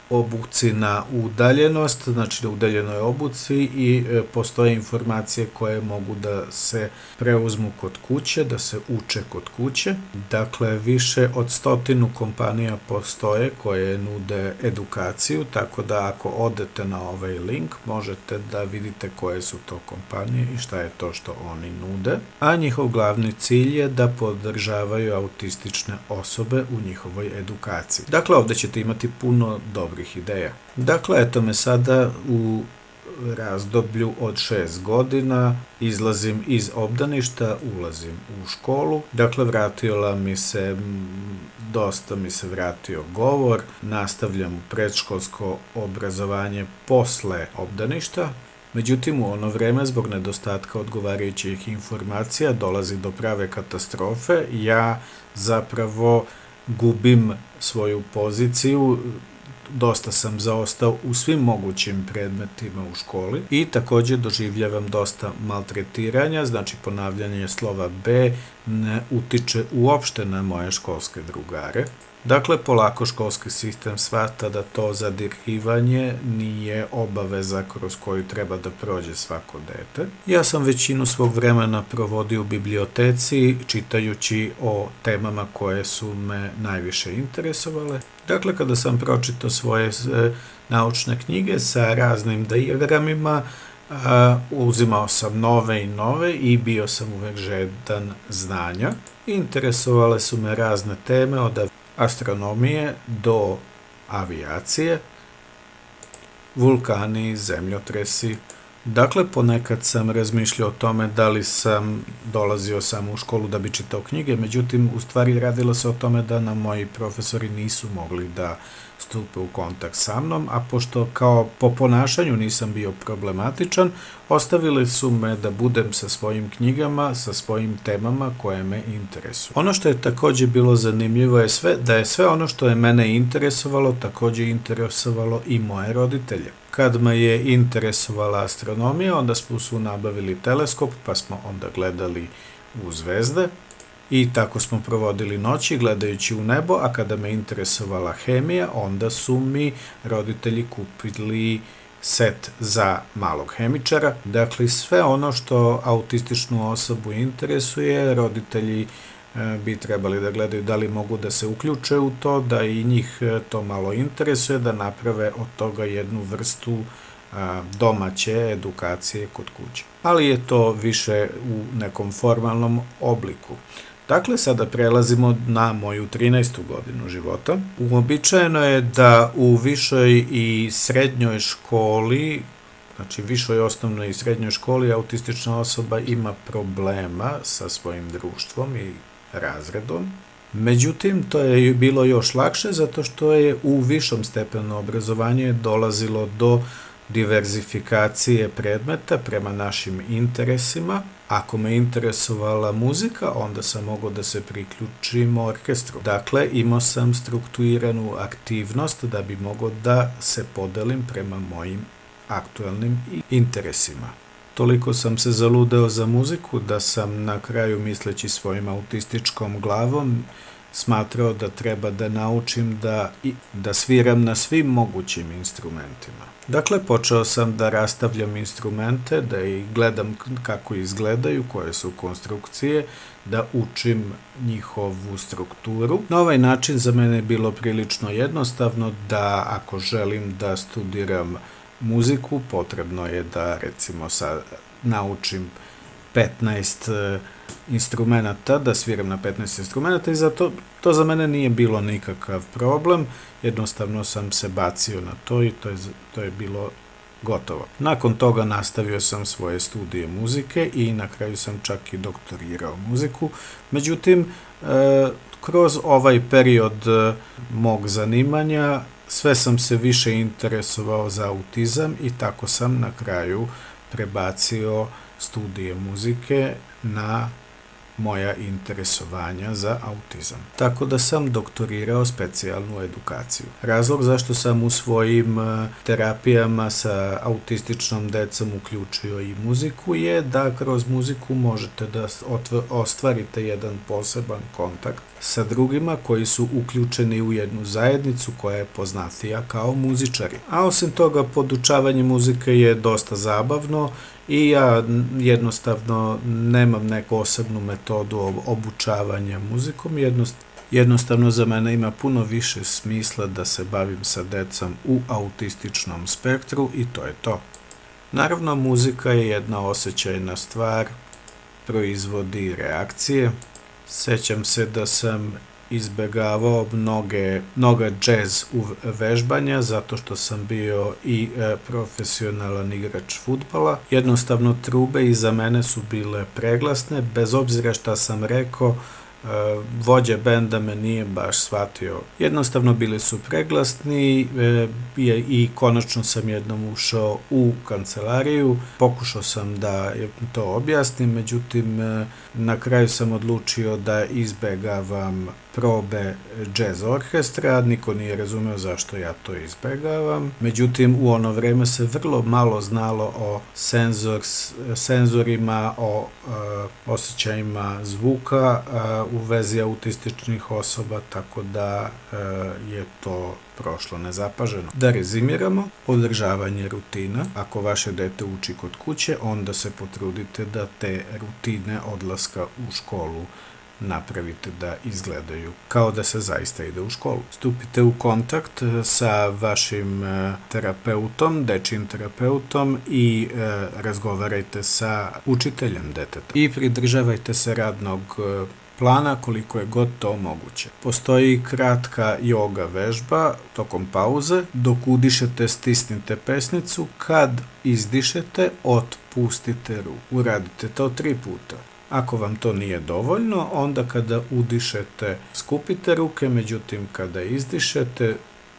obuci na udaljenost, znači na udaljenoj obuci i postoje informacije koje mogu da se preuzmu kod kuće, da se uče kod kuće. Dakle, više od 100 kompanija postoje koje nude edukaciju, tako da ako odete na ovaj link možete da vidite koje su to kompanije i šta je to što oni nude. A njihov glavni cilj je da podržavaju autistične osobe u njihovoj edukaciji. Dakle, ovde ćete imati puno dobrih ideja. Dakle, eto me sada u razdoblju od 6 godina, izlazim iz obdaništa, ulazim u školu. Dakle, dosta mi se vratio govor, nastavljam predškolsko obrazovanje posle obdaništa. Međutim, u ono vreme, zbog nedostatka odgovarajućih informacija, dolazi do prave katastrofe. Ja zapravo gubim svoju poziciju, dosta sam zaostao u svim mogućim predmetima u školi i takođe doživljavam dosta maltretiranja, znači ponavljanje slova B ne utiče uopšte na moje školske drugare. Dakle, polako školski sistem shvata da to zadirivanje nije obaveza kroz koju treba da prođe svako dete. Ja sam većinu svog vremena provodio u biblioteci, čitajući o temama koje su me najviše interesovale. Dakle, kada sam pročitao svoje naučne knjige sa raznim dijagramima, uzimao sam nove i nove i bio sam uvek žedan znanja. Interesovale su me razne teme od astronomije do avijacije, vulkani, zemljotresi. Dakle, ponekad sam razmišljao o tome da li sam dolazio samo u školu da bi čitao knjige, međutim, u stvari radilo se o tome da nam moji profesori nisu mogli da stupe u kontakt sa mnom, a pošto kao po ponašanju nisam bio problematičan, ostavili su me da budem sa svojim knjigama, sa svojim temama koje me interesuju. Ono što je takođe bilo zanimljivo je da je sve ono što je mene interesovalo takođe interesovalo i moje roditelje. Kad me je interesovala astronomija, onda su nabavili teleskop, pa smo onda gledali u zvezde i tako smo provodili noći gledajući u nebo, a kada me interesovala hemija, onda su mi roditelji kupili set za malog hemičara. Dakle, sve ono što autističnu osobu interesuje, roditelji bi trebali da gledaju da li mogu da se uključe u to, da i njih to malo interesuje, da naprave od toga jednu vrstu domaće edukacije kod kuće. Ali je to više u nekom formalnom obliku. Dakle, sada prelazimo na moju 13. godinu života. Uobičajeno je da u višoj i srednjoj školi, znači višoj osnovnoj i srednjoj školi, autistična osoba ima problema sa svojim društvom i razredom. Međutim, to je bilo još lakše zato što je u višom stepenu obrazovanja dolazilo do diverzifikacije predmeta prema našim interesima. Ako me interesovala muzika, onda sam mogao da se priključim orkestru. Dakle, imao sam strukturiranu aktivnost da bi mogao da se podelim prema mojim aktualnim interesima. Toliko sam se zaludeo za muziku da sam na kraju, misleći svojim autističkom glavom, smatrao da treba da naučim da sviram na svim mogućim instrumentima. Dakle, počeo sam da rastavljam instrumente, da ih gledam kako izgledaju, koje su konstrukcije, da učim njihovu strukturu. Na ovaj način za mene je bilo prilično jednostavno da ako želim da studiram muziku, potrebno je da recimo naučim 15 instrumenta, da sviram na 15 instrumenta i zato to za mene nije bilo nikakav problem, jednostavno sam se bacio na to i to je bilo gotovo. Nakon toga nastavio sam svoje studije muzike i na kraju sam čak i doktorirao muziku, međutim, kroz ovaj period mog zanimanja sve sam se više interesovao za autizam i tako sam na kraju prebacio studije muzike na moja interesovanja za autizam. Tako da sam doktorirao specijalnu edukaciju. Razlog zašto sam u svojim terapijama sa autističnom decom uključio i muziku je da kroz muziku možete da ostvarite jedan poseban kontakt sa drugima koji su uključeni u jednu zajednicu koja je poznatija kao muzičari. A osim toga, podučavanje muzike je dosta zabavno i ja jednostavno nemam neku osobnu metodu obučavanja muzikom, jednostavno za mene ima puno više smisla da se bavim sa decom u autističnom spektru i to je to. Naravno, muzika je jedna osjećajna stvar, proizvodi reakcije. Sećam se da sam izbegavao mnoga džez vežbanja zato što sam bio i profesionalan igrač fudbala. Jednostavno trube iza mene su bile preglasne, bez obzira šta sam rekao, vođa benda me nije baš shvatio. Jednostavno bili su preglasni i konačno sam jednom ušao u kancelariju. Pokušao sam da to objasnim, međutim na kraju sam odlučio da izbegavam probe jazz orkestra, niko nije razumeo zašto ja to izbegavam. Međutim, u ono vreme se vrlo malo znalo o senzorima, o osjećajima zvuka u vezi autističnih osoba, tako da je to prošlo nezapaženo. Da rezimiramo, održavanje rutina. Ako vaše dete uči kod kuće, onda se potrudite da te rutine odlaska u školu napravite da izgledaju kao da se zaista ide u školu. Stupite u kontakt sa vašim terapeutom, dečjim terapeutom i razgovarajte sa učiteljem deteta. I pridržavajte se radnog plana koliko je god to moguće. Postoji kratka joga vežba tokom pauze. Dok udišete, stisnite pesnicu. Kad izdišete, otpustite ruku. Uradite to 3 puta. Ako vam to nije dovoljno, onda kada udišete, skupite ruke, međutim kada izdišete,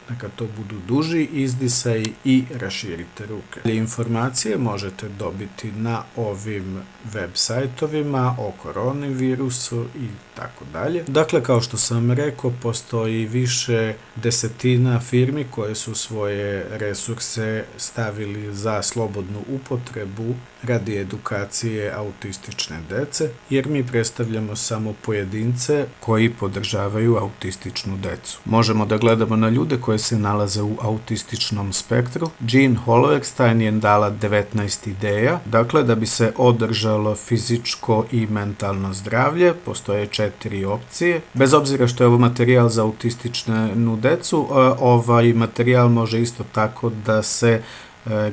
neka to budu duži izdisaj i raširite ruke. Informacije možete dobiti na ovim web sajtovima o koronavirusu i tako dalje. Dakle, kao što sam rekao, postoji više desetina firmi koje su svoje resurse stavili za slobodnu upotrebu radi edukacije autistične dece, jer mi predstavljamo samo pojedince koji podržavaju autističnu decu. Možemo da gledamo na ljude koje se nalaze u autističnom spektru. Jean Hollerstein je dala 19 ideja, dakle da bi se održalo fizičko i mentalno zdravlje, postoje 4 opcije. Bez obzira što je ovo materijal za autističnu decu, ovaj materijal može isto tako da se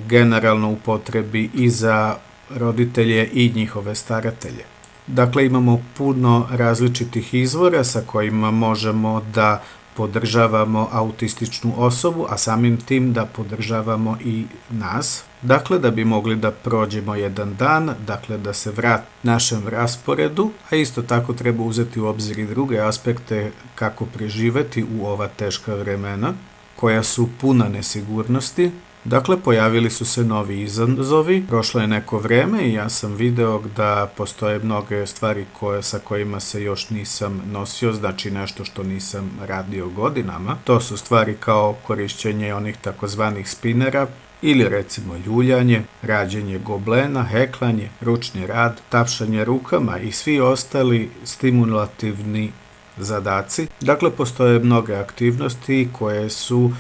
generalno upotrebi i za roditelje i njihove staratelje. Dakle, imamo puno različitih izvora sa kojima možemo da podržavamo autističnu osobu, a samim tim da podržavamo i nas. Dakle, da bi mogli da prođemo jedan dan, dakle da se vrati našem rasporedu, a isto tako treba uzeti u obzir i druge aspekte kako preživeti u ova teška vremena, koja su puna nesigurnosti. Dakle, pojavili su se novi izazovi, prošlo je neko vreme i ja sam video da postoje mnoge stvari sa kojima se još nisam nosio, znači nešto što nisam radio godinama. To su stvari kao korišćenje onih takozvanih spinera, ili recimo ljuljanje, rađenje goblena, heklanje, ručni rad, tapšanje rukama i svi ostali stimulativni zadaci. Dakle, postoje mnoge aktivnosti koje su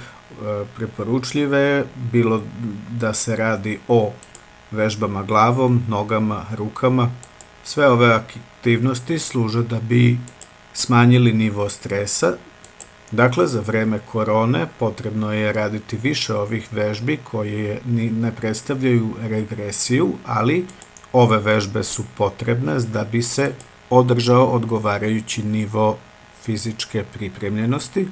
preporučljive, bilo da se radi o vežbama glavom, nogama, rukama. Sve ove aktivnosti služe da bi smanjili nivo stresa. Dakle, za vreme korone potrebno je raditi više ovih vežbi koje ne predstavljaju regresiju, ali ove vežbe su potrebne da bi se održao odgovarajući nivo fizičke pripremljenosti.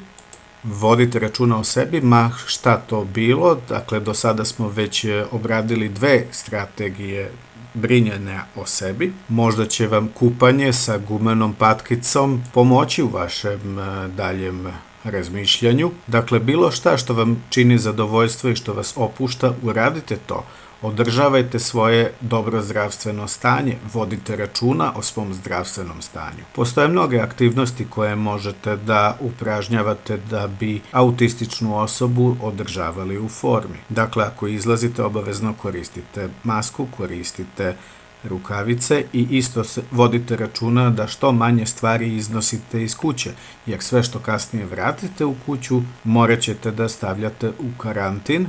Vodite računa o sebi, ma šta to bilo, dakle do sada smo već obradili 2 strategije brinjenja o sebi. Možda će vam kupanje sa gumenom patkicom pomoći u vašem daljem razmišljanju. Dakle, bilo šta što vam čini zadovoljstvo i što vas opušta, uradite to. Održavajte svoje dobro zdravstveno stanje, vodite računa o svom zdravstvenom stanju. Postoje mnoge aktivnosti koje možete da upražnjavate da bi autističnu osobu održavali u formi. Dakle, ako izlazite, obavezno koristite masku, koristite rukavice i isto vodite računa da što manje stvari iznosite iz kuće, jer sve što kasnije vratite u kuću morat ćete da stavljate u karantin,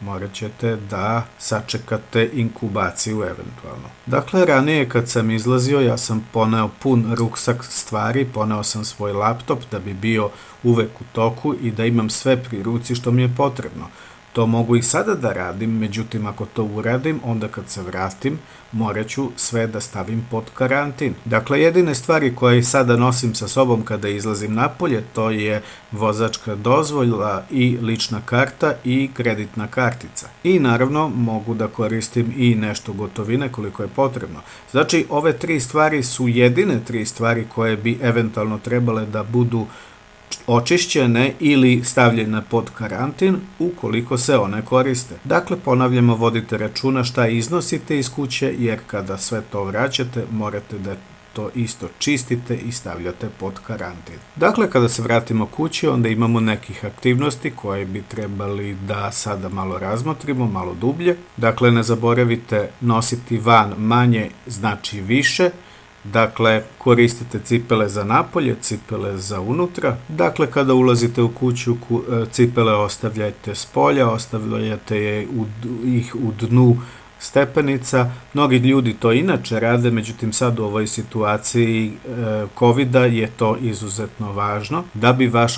morat ćete da sačekate inkubaciju eventualno. Dakle, ranije kad sam izlazio, ja sam poneo pun ruksak stvari, poneo sam svoj laptop da bi bio uvek u toku i da imam sve pri ruci što mi je potrebno. To mogu i sada da radim, međutim ako to uradim, onda kad se vratim, morat ću sve da stavim pod karantin. Dakle, jedine stvari koje sada nosim sa sobom kada izlazim napolje, to je vozačka dozvola i lična karta i kreditna kartica. I naravno mogu da koristim i nešto gotovine koliko je potrebno. Znači, ove 3 stvari su jedine 3 stvari koje bi eventualno trebale da budu očišćene ili stavljene pod karantin ukoliko se one koriste. Dakle, ponavljamo, vodite računa šta iznosite iz kuće, jer kada sve to vraćate, morate da to isto čistite i stavljate pod karantin. Dakle, kada se vratimo kući, onda imamo nekih aktivnosti koje bi trebali da sada malo razmotrimo, malo dublje. Dakle, ne zaboravite nositi van manje znači više. Dakle, koristite cipele za napolje, cipele za unutra. Dakle, kada ulazite u kuću, cipele ostavljajte s polja, ostavljajte ih u dnu stepenica. Mnogi ljudi to inače rade, međutim sad u ovoj situaciji COVID-a je to izuzetno važno da bi vaš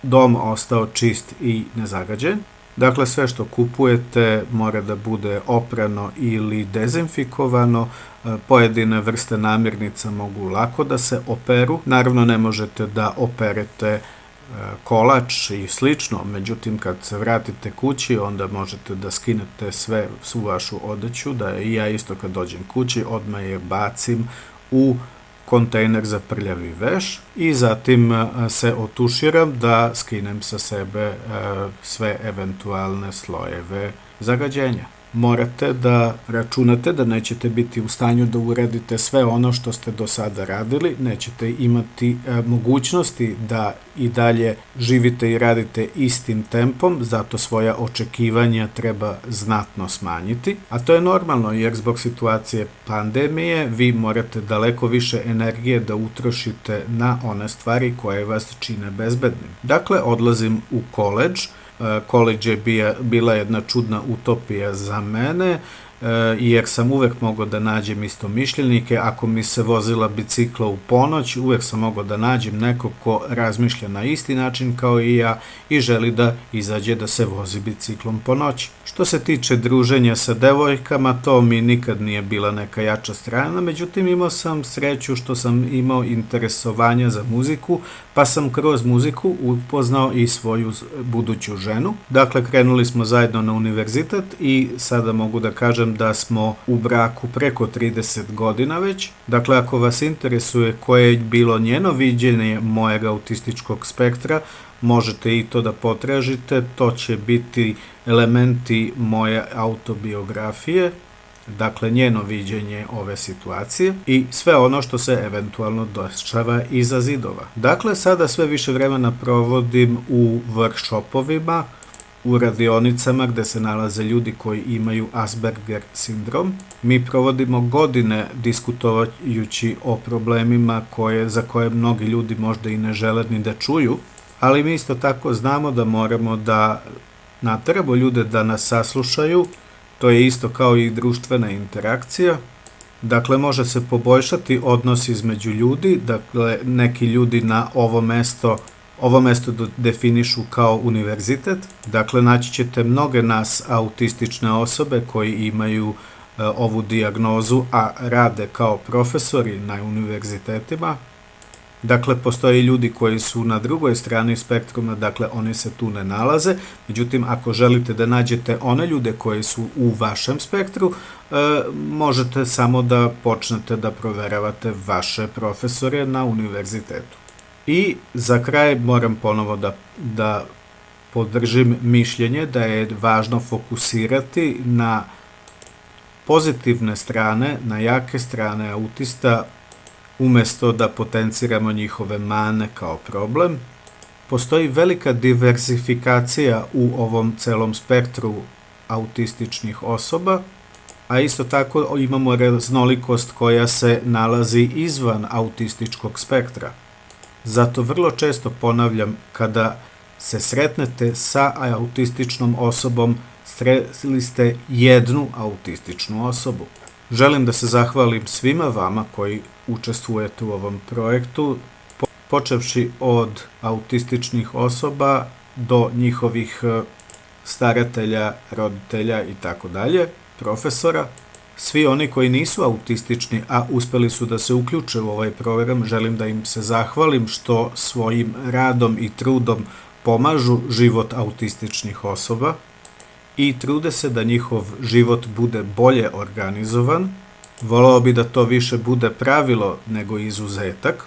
dom ostao čist i nezagađen. Dakle, sve što kupujete mora da bude oprano ili dezinfikovano. Pojedine vrste namirnica mogu lako da se operu. Naravno, ne možete da operete kolač i slično, međutim, kad se vratite kući, onda možete da skinete svu vašu odeću, da i ja isto kad dođem kući, odmah je bacim u kontejner za prljavi veš i zatim se otuširam da skinem sa sebe sve eventualne slojeve zagađenja. morate da računate da nećete biti u stanju da uradite sve ono što ste do sada radili, nećete imati mogućnosti da i dalje živite i radite istim tempom, zato svoja očekivanja treba znatno smanjiti, a to je normalno jer zbog situacije pandemije vi morate daleko više energije da utrošite na one stvari koje vas čine bezbednim. Dakle, odlazim u koledž. Koledž je bila jedna čudna utopija za mene, jer sam uvek mogao da nađem istomišljenike. Ako mi se vozila bicikla u ponoć, uvek sam mogao da nađem nekog ko razmišlja na isti način kao i ja i želi da izađe da se vozi biciklom po noći. Što se tiče druženja sa devojkama, to mi nikad nije bila neka jača strana, međutim imao sam sreću što sam imao interesovanja za muziku, pa sam kroz muziku upoznao i svoju buduću ženu. Dakle, krenuli smo zajedno na univerzitet i sada mogu da kažem da smo u braku preko 30 godina već. Dakle, ako vas interesuje koje je bilo njeno viđenje mojeg autističkog spektra, možete i to da potražite, to će biti elementi moje autobiografije, dakle njeno viđenje ove situacije i sve ono što se eventualno dešava iza zidova. Dakle, sada sve više vremena provodim u workshopovima, u radionicama gde se nalaze ljudi koji imaju Asperger sindrom. Mi provodimo godine diskutovajući o problemima za koje mnogi ljudi možda i ne žele ni da čuju, ali mi isto tako znamo da moramo da nateramo ljude da nas saslušaju. To je isto kao i društvena interakcija. Dakle, može se poboljšati odnos između ljudi. Dakle, neki ljudi na ovo mesto definišu kao univerzitet. Dakle, naći ćete mnoge nas autistične osobe koji imaju ovu dijagnozu, a rade kao profesori na univerzitetima. Dakle, postoje ljudi koji su na drugoj strani spektruma, dakle, oni se tu ne nalaze. Međutim, ako želite da nađete one ljude koji su u vašem spektru, možete samo da počnete da proveravate vaše profesore na univerzitetu. I za kraj moram ponovo da podržim mišljenje da je važno fokusirati na pozitivne strane, na jake strane autista, umesto da potenciramo njihove mane kao problem. Postoji velika diversifikacija u ovom celom spektru autističnih osoba, a isto tako imamo raznolikost koja se nalazi izvan autističkog spektra. Zato vrlo često ponavljam, kada se sretnete sa autističnom osobom, sreli ste jednu autističnu osobu. Želim da se zahvalim svima vama koji učestvujete u ovom projektu, počevši od autističnih osoba do njihovih staratelja, roditelja i tako dalje, profesora. Svi oni koji nisu autistični, a uspeli su da se uključe u ovaj program, želim da im se zahvalim što svojim radom i trudom pomažu život autističnih osoba i trude se da njihov život bude bolje organizovan. Voleo bi da to više bude pravilo nego izuzetak.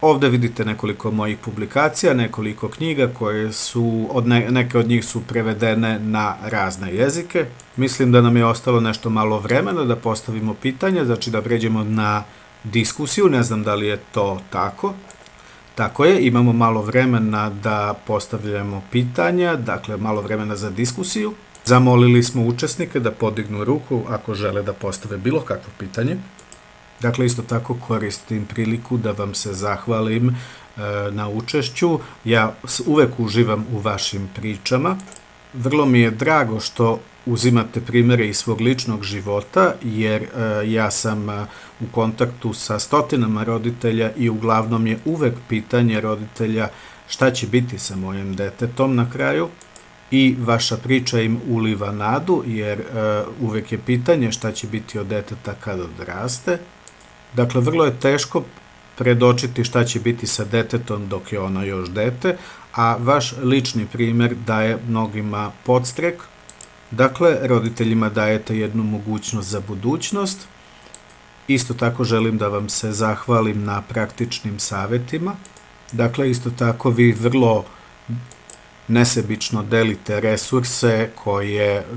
Ovde vidite nekoliko mojih publikacija, nekoliko knjiga koje su, neke od njih su prevedene na razne jezike. Mislim da nam je ostalo nešto malo vremena da postavimo pitanja, znači da pređemo na diskusiju, ne znam da li je to tako. Tako je, imamo malo vremena da postavljamo pitanja, dakle malo vremena za diskusiju. Zamolili smo učesnike da podignu ruku ako žele da postave bilo kakvo pitanje. Dakle, isto tako koristim priliku da vam se zahvalim na učešću. Ja uvek uživam u vašim pričama. Vrlo mi je drago što uzimate primere iz svog ličnog života, jer ja sam u kontaktu sa stotinama roditelja i uglavnom je uvek pitanje roditelja šta će biti sa mojim detetom na kraju. I vaša priča im uliva nadu, jer uvek je pitanje šta će biti od deteta kad odraste. Dakle, vrlo je teško predočiti šta će biti sa detetom dok je ono još dete, a vaš lični primer daje mnogima podstrek. Dakle, roditeljima dajete jednu mogućnost za budućnost. Isto tako želim da vam se zahvalim na praktičnim savetima. Dakle, isto tako vi vrlo nesebično delite resurse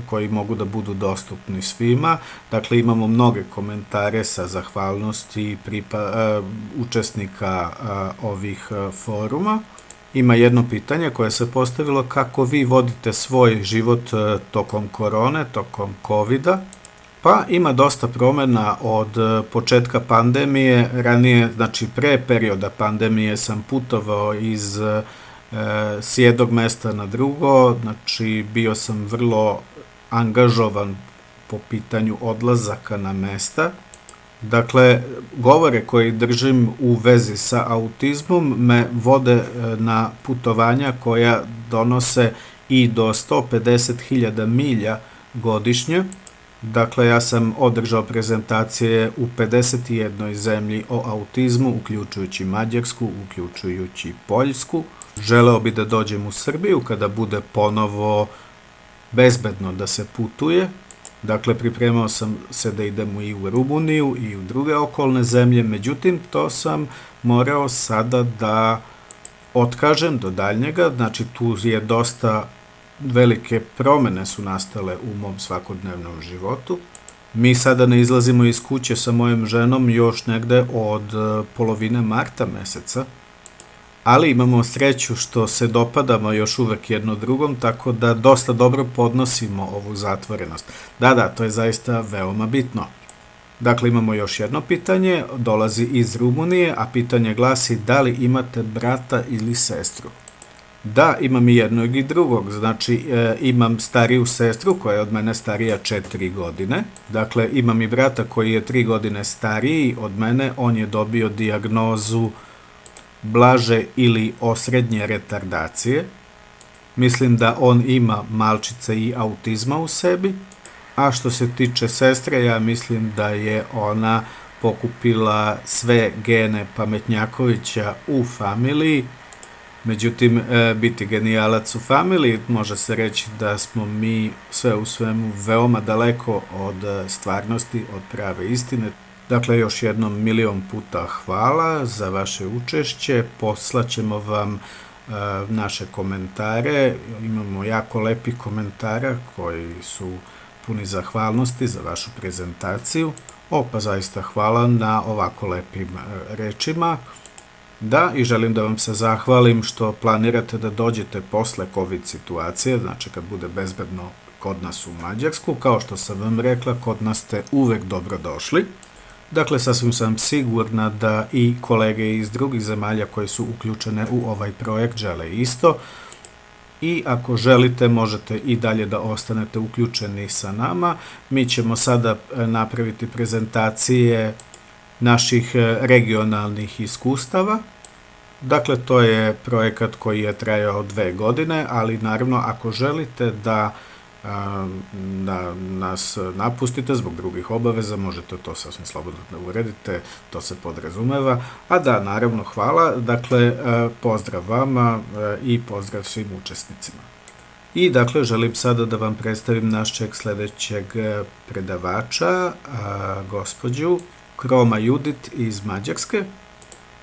koji mogu da budu dostupni svima. Dakle, imamo mnoge komentare sa zahvalnosti učesnika ovih foruma. Ima jedno pitanje koje se postavilo: kako vi vodite svoj život tokom korone, tokom COVID-a? Pa ima dosta promena od početka pandemije. Ranije, znači pre perioda pandemije, sam putovao s jednog mesta na drugo, znači bio sam vrlo angažovan po pitanju odlazaka na mesta. Dakle, govore koje držim u vezi sa autizmom me vode na putovanja koja donose i do 150.000 milja godišnje. Dakle, ja sam održao prezentacije u 51 zemlji o autizmu, uključujući Mađarsku, uključujući Poljsku. Želeo bi da dođem u Srbiju kada bude ponovo bezbedno da se putuje. Dakle, pripremao sam se da idemo i u Rumuniju i u druge okolne zemlje, međutim, to sam morao sada da otkažem do daljnjega. Znači, tu je dosta velike promene su nastale u mom svakodnevnom životu. Mi sada ne izlazimo iz kuće sa mojom ženom još negde od polovine marta meseca, ali imamo sreću što se dopadamo još uvek jedno drugom, tako da dosta dobro podnosimo ovu zatvorenost. Da, to je zaista veoma bitno. Dakle, imamo još jedno pitanje, dolazi iz Rumunije, a pitanje glasi: da li imate brata ili sestru? Da, imam i jednog i drugog. Znači, imam stariju sestru koja je od mene starija 4 godine. Dakle, imam i brata koji je 3 godine stariji od mene. On je dobio dijagnozu blaže ili osrednje retardacije. Mislim da on ima malčice i autizma u sebi. A što se tiče sestre, ja mislim da je ona pokupila sve gene pametnjakovića u familiji. Međutim, biti genijalac u familiji, može se reći da smo mi sve u svemu veoma daleko od stvarnosti, od prave istine. Dakle, još jednom milion puta hvala za vaše učešće. Poslaćemo vam naše komentare. Imamo jako lepi komentara koji su puni zahvalnosti za vašu prezentaciju. Pa zaista hvala na ovako lepim rečima. Da, i želim da vam se zahvalim što planirate da dođete posle COVID situacije, znači kad bude bezbedno kod nas u Mađarsku. Kao što sam vam rekla, kod nas ste uvek dobrodošli. Dakle, sasvim sam sigurna da i kolege iz drugih zemalja koji su uključene u ovaj projekt žele isto. I ako želite, možete i dalje da ostanete uključeni sa nama. Mi ćemo sada napraviti prezentacije naših regionalnih iskustava. Dakle, to je projekat koji je trajao 2 godine, ali naravno ako želite da nas napustite zbog drugih obaveza, možete to sasvim slobodno da uredite, to se podrazumeva. A da, naravno, hvala. Dakle, pozdrav vama i pozdrav svim učesnicima. I dakle, želim sada da vam predstavim našeg sledećeg predavača, gospođu Kroma Judit iz Mađarske.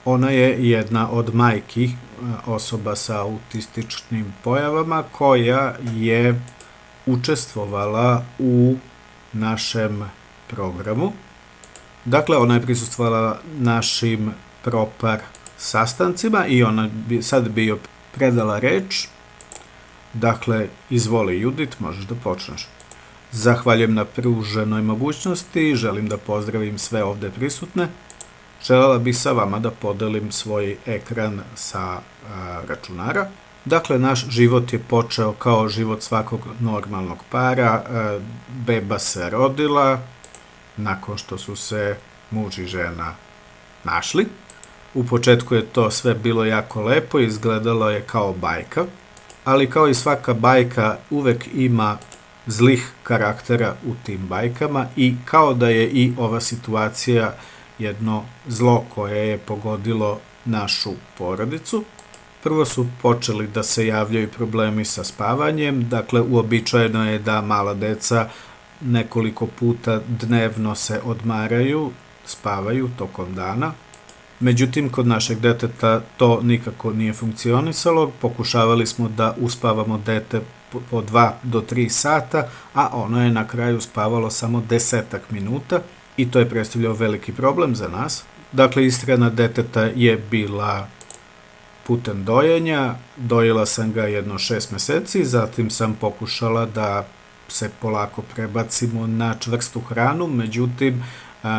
Ona je jedna od majki osoba sa autističnim pojavama koja je učestvovala u našem programu. Dakle, ona je prisustvovala našim propar sastancima i ona bi sad bio predala reč. Dakle, izvoli Judit, možeš da počneš. Zahvaljujem na pruženoj mogućnosti, želim da pozdravim sve ovde prisutne. Želela bih sa vama da podelim svoj ekran sa računara. Dakle, naš život je počeo kao život svakog normalnog para. Beba se rodila nakon što su se muž i žena našli. U početku je to sve bilo jako lepo, izgledalo je kao bajka, ali kao i svaka bajka uvek ima zlih karaktera u tim bajkama i kao da je i ova situacija jedno zlo koje je pogodilo našu porodicu. Prvo su počeli da se javljaju problemi sa spavanjem, dakle uobičajeno je da mala deca nekoliko puta dnevno se odmaraju, spavaju tokom dana. Međutim, kod našeg deteta to nikako nije funkcionisalo. Pokušavali smo da uspavamo dete po 2 do 3 sata, a ono je na kraju spavalo samo 10 minuta i to je predstavljao veliki problem za nas. Dakle, ishrana deteta je bila putem dojenja, dojela sam ga jedno 6 meseci, zatim sam pokušala da se polako prebacimo na čvrstu hranu, međutim,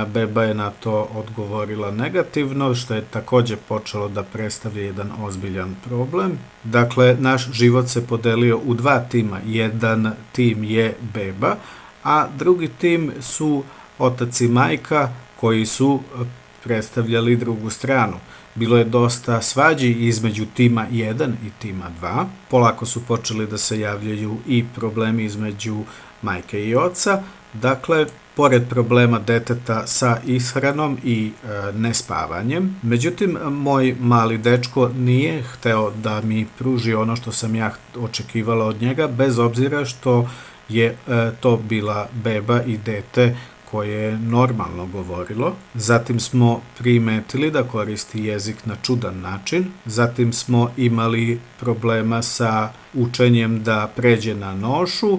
beba je na to odgovorila negativno, što je takođe počelo da predstavlja jedan ozbiljan problem. Dakle, naš život se podelio u 2 tima. Jedan tim je beba, a drugi tim su otac i majka koji su predstavljali drugu stranu. Bilo je dosta svađi između tima 1 i tima 2. Polako su počeli da se javljaju i problemi između majke i oca. Dakle, pored problema deteta sa ishranom i nespavanjem. Međutim, moj mali dečko nije hteo da mi pruži ono što sam ja očekivala od njega, bez obzira što je to bila beba i dete koje je normalno govorilo. Zatim smo primetili da koristi jezik na čudan način. Zatim smo imali problema sa učenjem da pređe na nošu.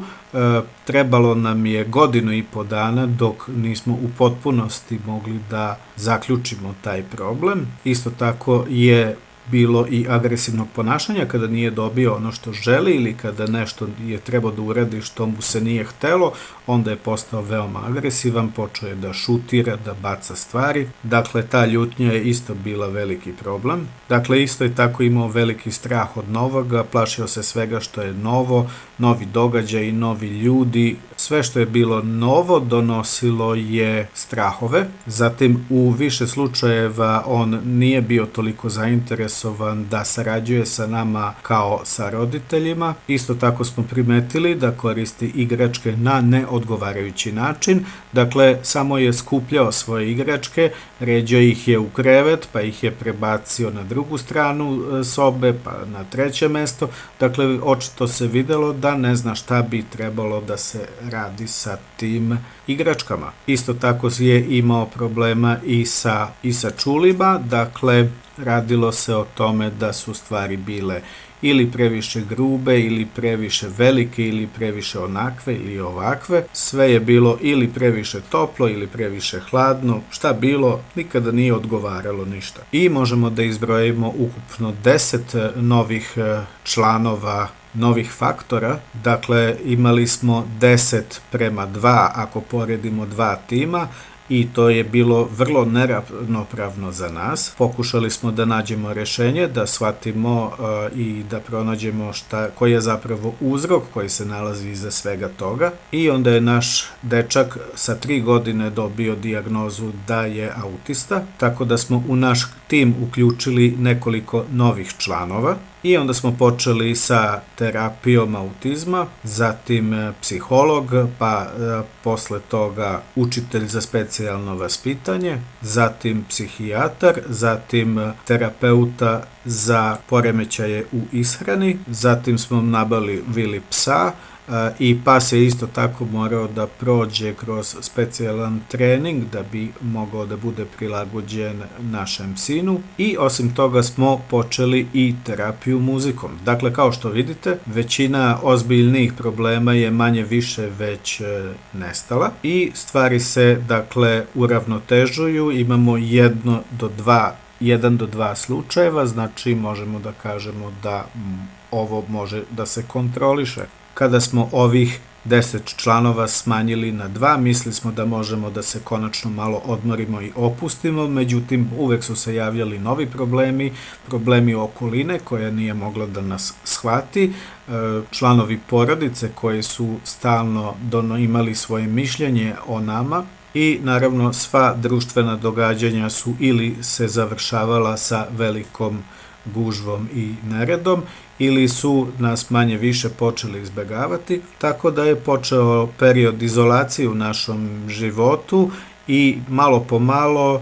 Trebalo nam je 1,5 dana dok nismo u potpunosti mogli da zaključimo taj problem. Isto tako je bilo i agresivnog ponašanja kada nije dobio ono što želi ili kada nešto je trebao da uradi što mu se nije htelo, onda je postao veoma agresivan, počeo je da šutira, da baca stvari. Dakle, ta ljutnja je isto bila veliki problem. Dakle, isto je tako imao veliki strah od novoga, plašio se svega što je novo, novi događaj, novi ljudi. Sve što je bilo novo donosilo je strahove. Zatim, u više slučajeva on nije bio toliko zainteresovan da sarađuje sa nama kao sa roditeljima. Isto tako smo primetili da koristi igračke na neodgovarajući način. Dakle, samo je skupljao svoje igračke, ređao ih je u krevet, pa ih je prebacio na drugu stranu sobe, pa na treće mesto. Dakle, očito se videlo da ne zna šta bi trebalo da se radi sa tim igračkama. Isto tako je imao problema i sa čulima, dakle, radilo se o tome da su stvari bile ili previše grube, ili previše velike, ili previše onakve, ili ovakve. Sve je bilo ili previše toplo, ili previše hladno. Šta bilo, nikada nije odgovaralo ništa. I možemo da izbrojimo ukupno 10 novih članova, novih faktora. Dakle, imali smo 10:2 ako poredimo 2 tima, i to je bilo vrlo neravnopravno za nas. Pokušali smo da nađemo rešenje, da shvatimo i da pronađemo koji je zapravo uzrok koji se nalazi iza svega toga. I onda je naš dečak sa 3 godine dobio dijagnozu da je autista, tako da smo u naš tim uključili nekoliko novih članova. I onda smo počeli sa terapijom autizma, zatim psiholog, pa posle toga učitelj za specijalno vaspitanje, zatim psihijatar, zatim terapeuta za poremećaje u ishrani, zatim smo nabavili psa, i pas je isto tako morao da prođe kroz specijalan trening da bi mogao da bude prilagođen našem sinu, i osim toga smo počeli i terapiju muzikom. Dakle, kao što vidite, većina ozbiljnih problema je manje više već nestala i stvari se, dakle, uravnotežuju. Imamo 1 do 2 slučajeva, znači možemo da kažemo da ovo može da se kontroliše. Kada smo ovih 10 članova smanjili na 2, mislili smo da možemo da se konačno malo odmorimo i opustimo, međutim uvek su se javljali novi problemi okoline koja nije mogla da nas shvati, članovi porodice koji su stalno imali svoje mišljenje o nama, i naravno sva društvena događanja su ili se završavala sa velikom gužvom i neredom, ili su nas manje više počeli izbegavati, tako da je počeo period izolacije u našom životu i malo po malo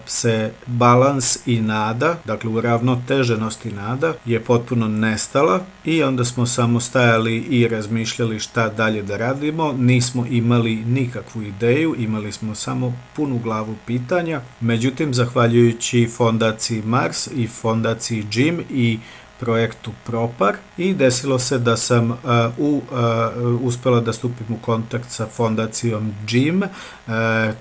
se balans i nada, dakle uravnoteženost i nada je potpuno nestala i onda smo samo stajali i razmišljali šta dalje da radimo, nismo imali nikakvu ideju, imali smo samo punu glavu pitanja, međutim zahvaljujući fondaciji Mars i fondaciji Jim i projektu Propar i desilo se da sam uspela da stupim u kontakt sa fondacijom Jim.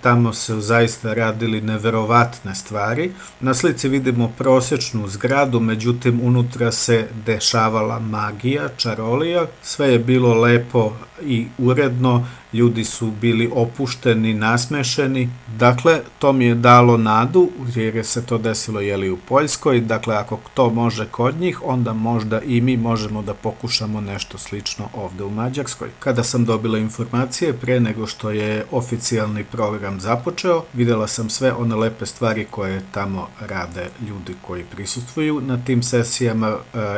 Tamo su zaista radili neverovatne stvari. Na slici vidimo prosječnu zgradu, međutim unutra se dešavala magija, čarolija. Sve je bilo lepo i uredno, ljudi su bili opušteni, nasmešeni. Dakle, to mi je dalo nadu, jer je se to desilo u Poljskoj. Dakle, ako to može kod njih, onda možda i mi možemo da pokušamo nešto slično ovde u Mađarskoj. Kada sam dobila informacije, pre nego što je oficijalni program započeo, videla sam sve one lepe stvari koje tamo rade ljudi koji prisustvuju na tim sesijama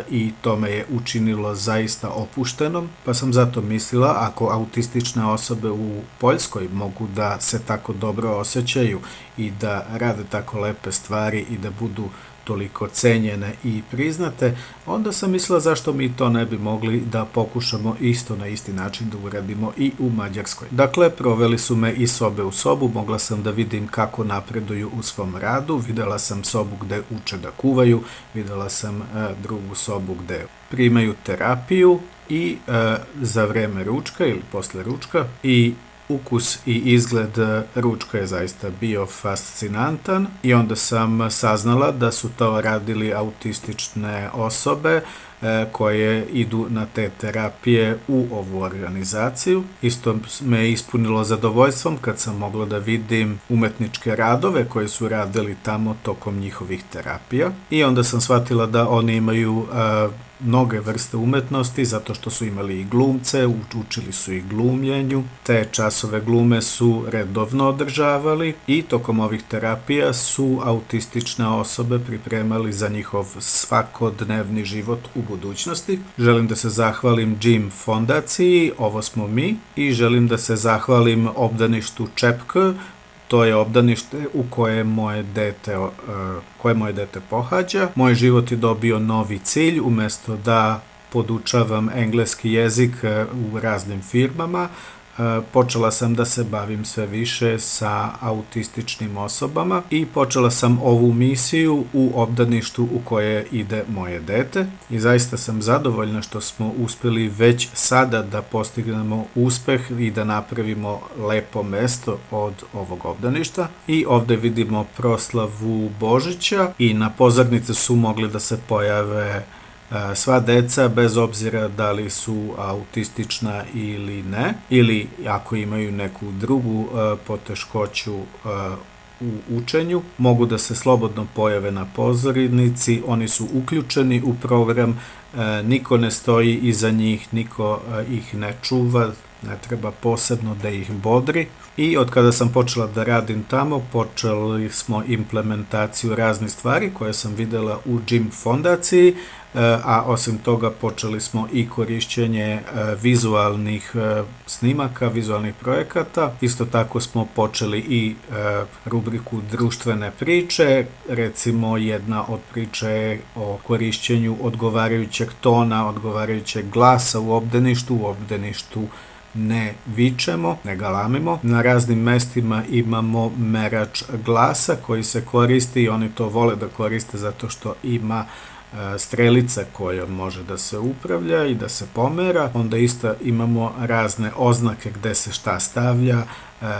i to me je učinilo zaista opuštenom, pa sam zato mislila, ako autistične osobe u Poljskoj mogu da se tako dobro osjećaju i da rade tako lepe stvari i da budu toliko cenjene i priznate, onda sam mislila zašto mi to ne bi mogli da pokušamo isto na isti način da uradimo i u Mađarskoj. Dakle, proveli su me iz sobe u sobu, mogla sam da vidim kako napreduju u svom radu, videla sam sobu gde uče da kuvaju, videla sam drugu sobu gde primaju terapiju i za vreme ručka ili posle ručka i ukus i izgled ručka je zaista bio fascinantan i onda sam saznala da su to radili autistične osobe koje idu na te terapije u ovu organizaciju. Isto me ispunilo zadovoljstvom kad sam mogla da vidim umetničke radove koje su radili tamo tokom njihovih terapija i onda sam shvatila da oni imaju mnoge vrste umetnosti zato što su imali i glumce, učili su i glumljenju, te časove glume su redovno održavali i tokom ovih terapija su autistične osobe pripremali za njihov svakodnevni život u budućnosti. Želim da se zahvalim Jim fondaciji, ovo smo mi, i želim da se zahvalim obdaništu Čepk. To je obdanište u koje moje dete pohađa. Moj život je dobio novi cilj, umesto da podučavam engleski jezik u raznim firmama, počela sam da se bavim sve više sa autističnim osobama i počela sam ovu misiju u obdaništu u koje ide moje dete i zaista sam zadovoljna što smo uspeli već sada da postignemo uspeh i da napravimo lepo mesto od ovog obdaništa i ovde vidimo proslavu Božića i na pozornici su mogli da se pojave sva deca bez obzira da li su autistična ili ne, ili ako imaju neku drugu poteškoću u učenju, mogu da se slobodno pojave na pozornici, oni su uključeni u program, niko ne stoji iza njih, niko ih ne čuva, ne treba posebno da ih bodri. I od kada sam počela da radim tamo, počeli smo implementaciju raznih stvari koje sam videla u Jim fondaciji, a osim toga počeli smo i korišćenje vizualnih snimaka, vizualnih projekata. Isto tako smo počeli i rubriku društvene priče, recimo jedna od priče je o korišćenju odgovarajućeg tona, odgovarajućeg glasa u obdaništu ne vičemo, ne galamimo. Na raznim mestima imamo merač glasa koji se koristi i oni to vole da koriste zato što ima strelica koja može da se upravlja i da se pomera. Onda isto imamo razne oznake gde se šta stavlja,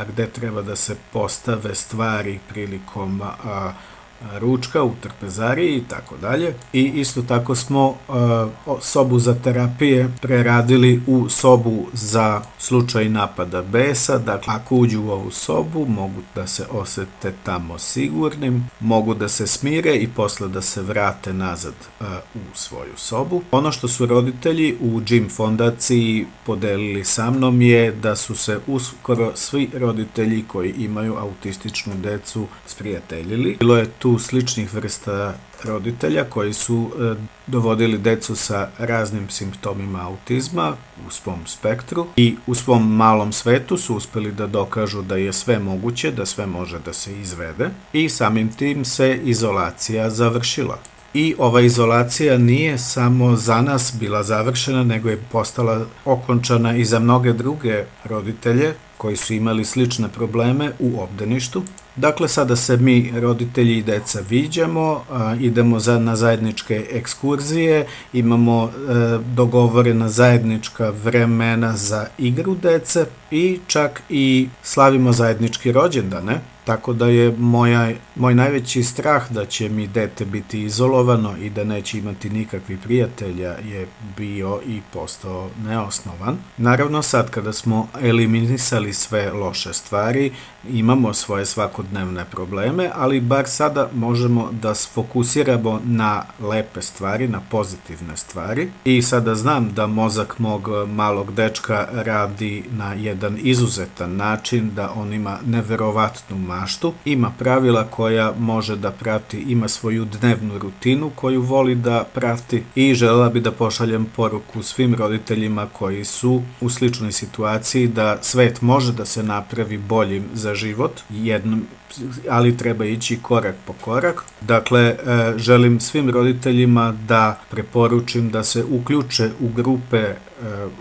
gde treba da se postave stvari prilikom ručka u trpezariji i tako dalje. I isto tako smo sobu za terapije preradili u sobu za slučaj napada besa. Dakle, ako uđu u ovu sobu, mogu da se osete tamo sigurnim, mogu da se smire i posle da se vrate nazad u svoju sobu. Ono što su roditelji u Jim fondaciji podelili sa mnom je da su se uskoro svi roditelji koji imaju autističnu decu sprijateljili. Bilo je tu tu sličnih vrsta roditelja koji su dovodili decu sa raznim simptomima autizma u svom spektru i u svom malom svetu su uspeli da dokažu da je sve moguće, da sve može da se izvede i samim tim se izolacija završila. I ova izolacija nije samo za nas bila završena, nego je postala okončana i za mnoge druge roditelje koji su imali slične probleme u obdaništu. Dakle, sada se mi, roditelji i deca, viđamo, idemo na zajedničke ekskurzije, imamo dogovorena zajednička vremena za igru dece i čak i slavimo zajednički rođendane. Tako da je moj najveći strah da će mi dete biti izolovano i da neće imati nikakvih prijatelja je bio i postao neosnovan. Naravno, sad kada smo eliminisali sve loše stvari, imamo svoje svakodnevne probleme, ali bar sada možemo da sfokusiramo na lepe stvari, na pozitivne stvari. I sada znam da mozak mog malog dečka radi na jedan izuzetan način, da on ima neverovatnu maštu, ima pravila koja može da prati, ima svoju dnevnu rutinu koju voli da prati i želela bi da pošaljem poruku svim roditeljima koji su u sličnoj situaciji da svet može da se napravi boljim za život, ali treba ići korak po korak. Dakle, želim svim roditeljima da preporučim da se uključe u grupe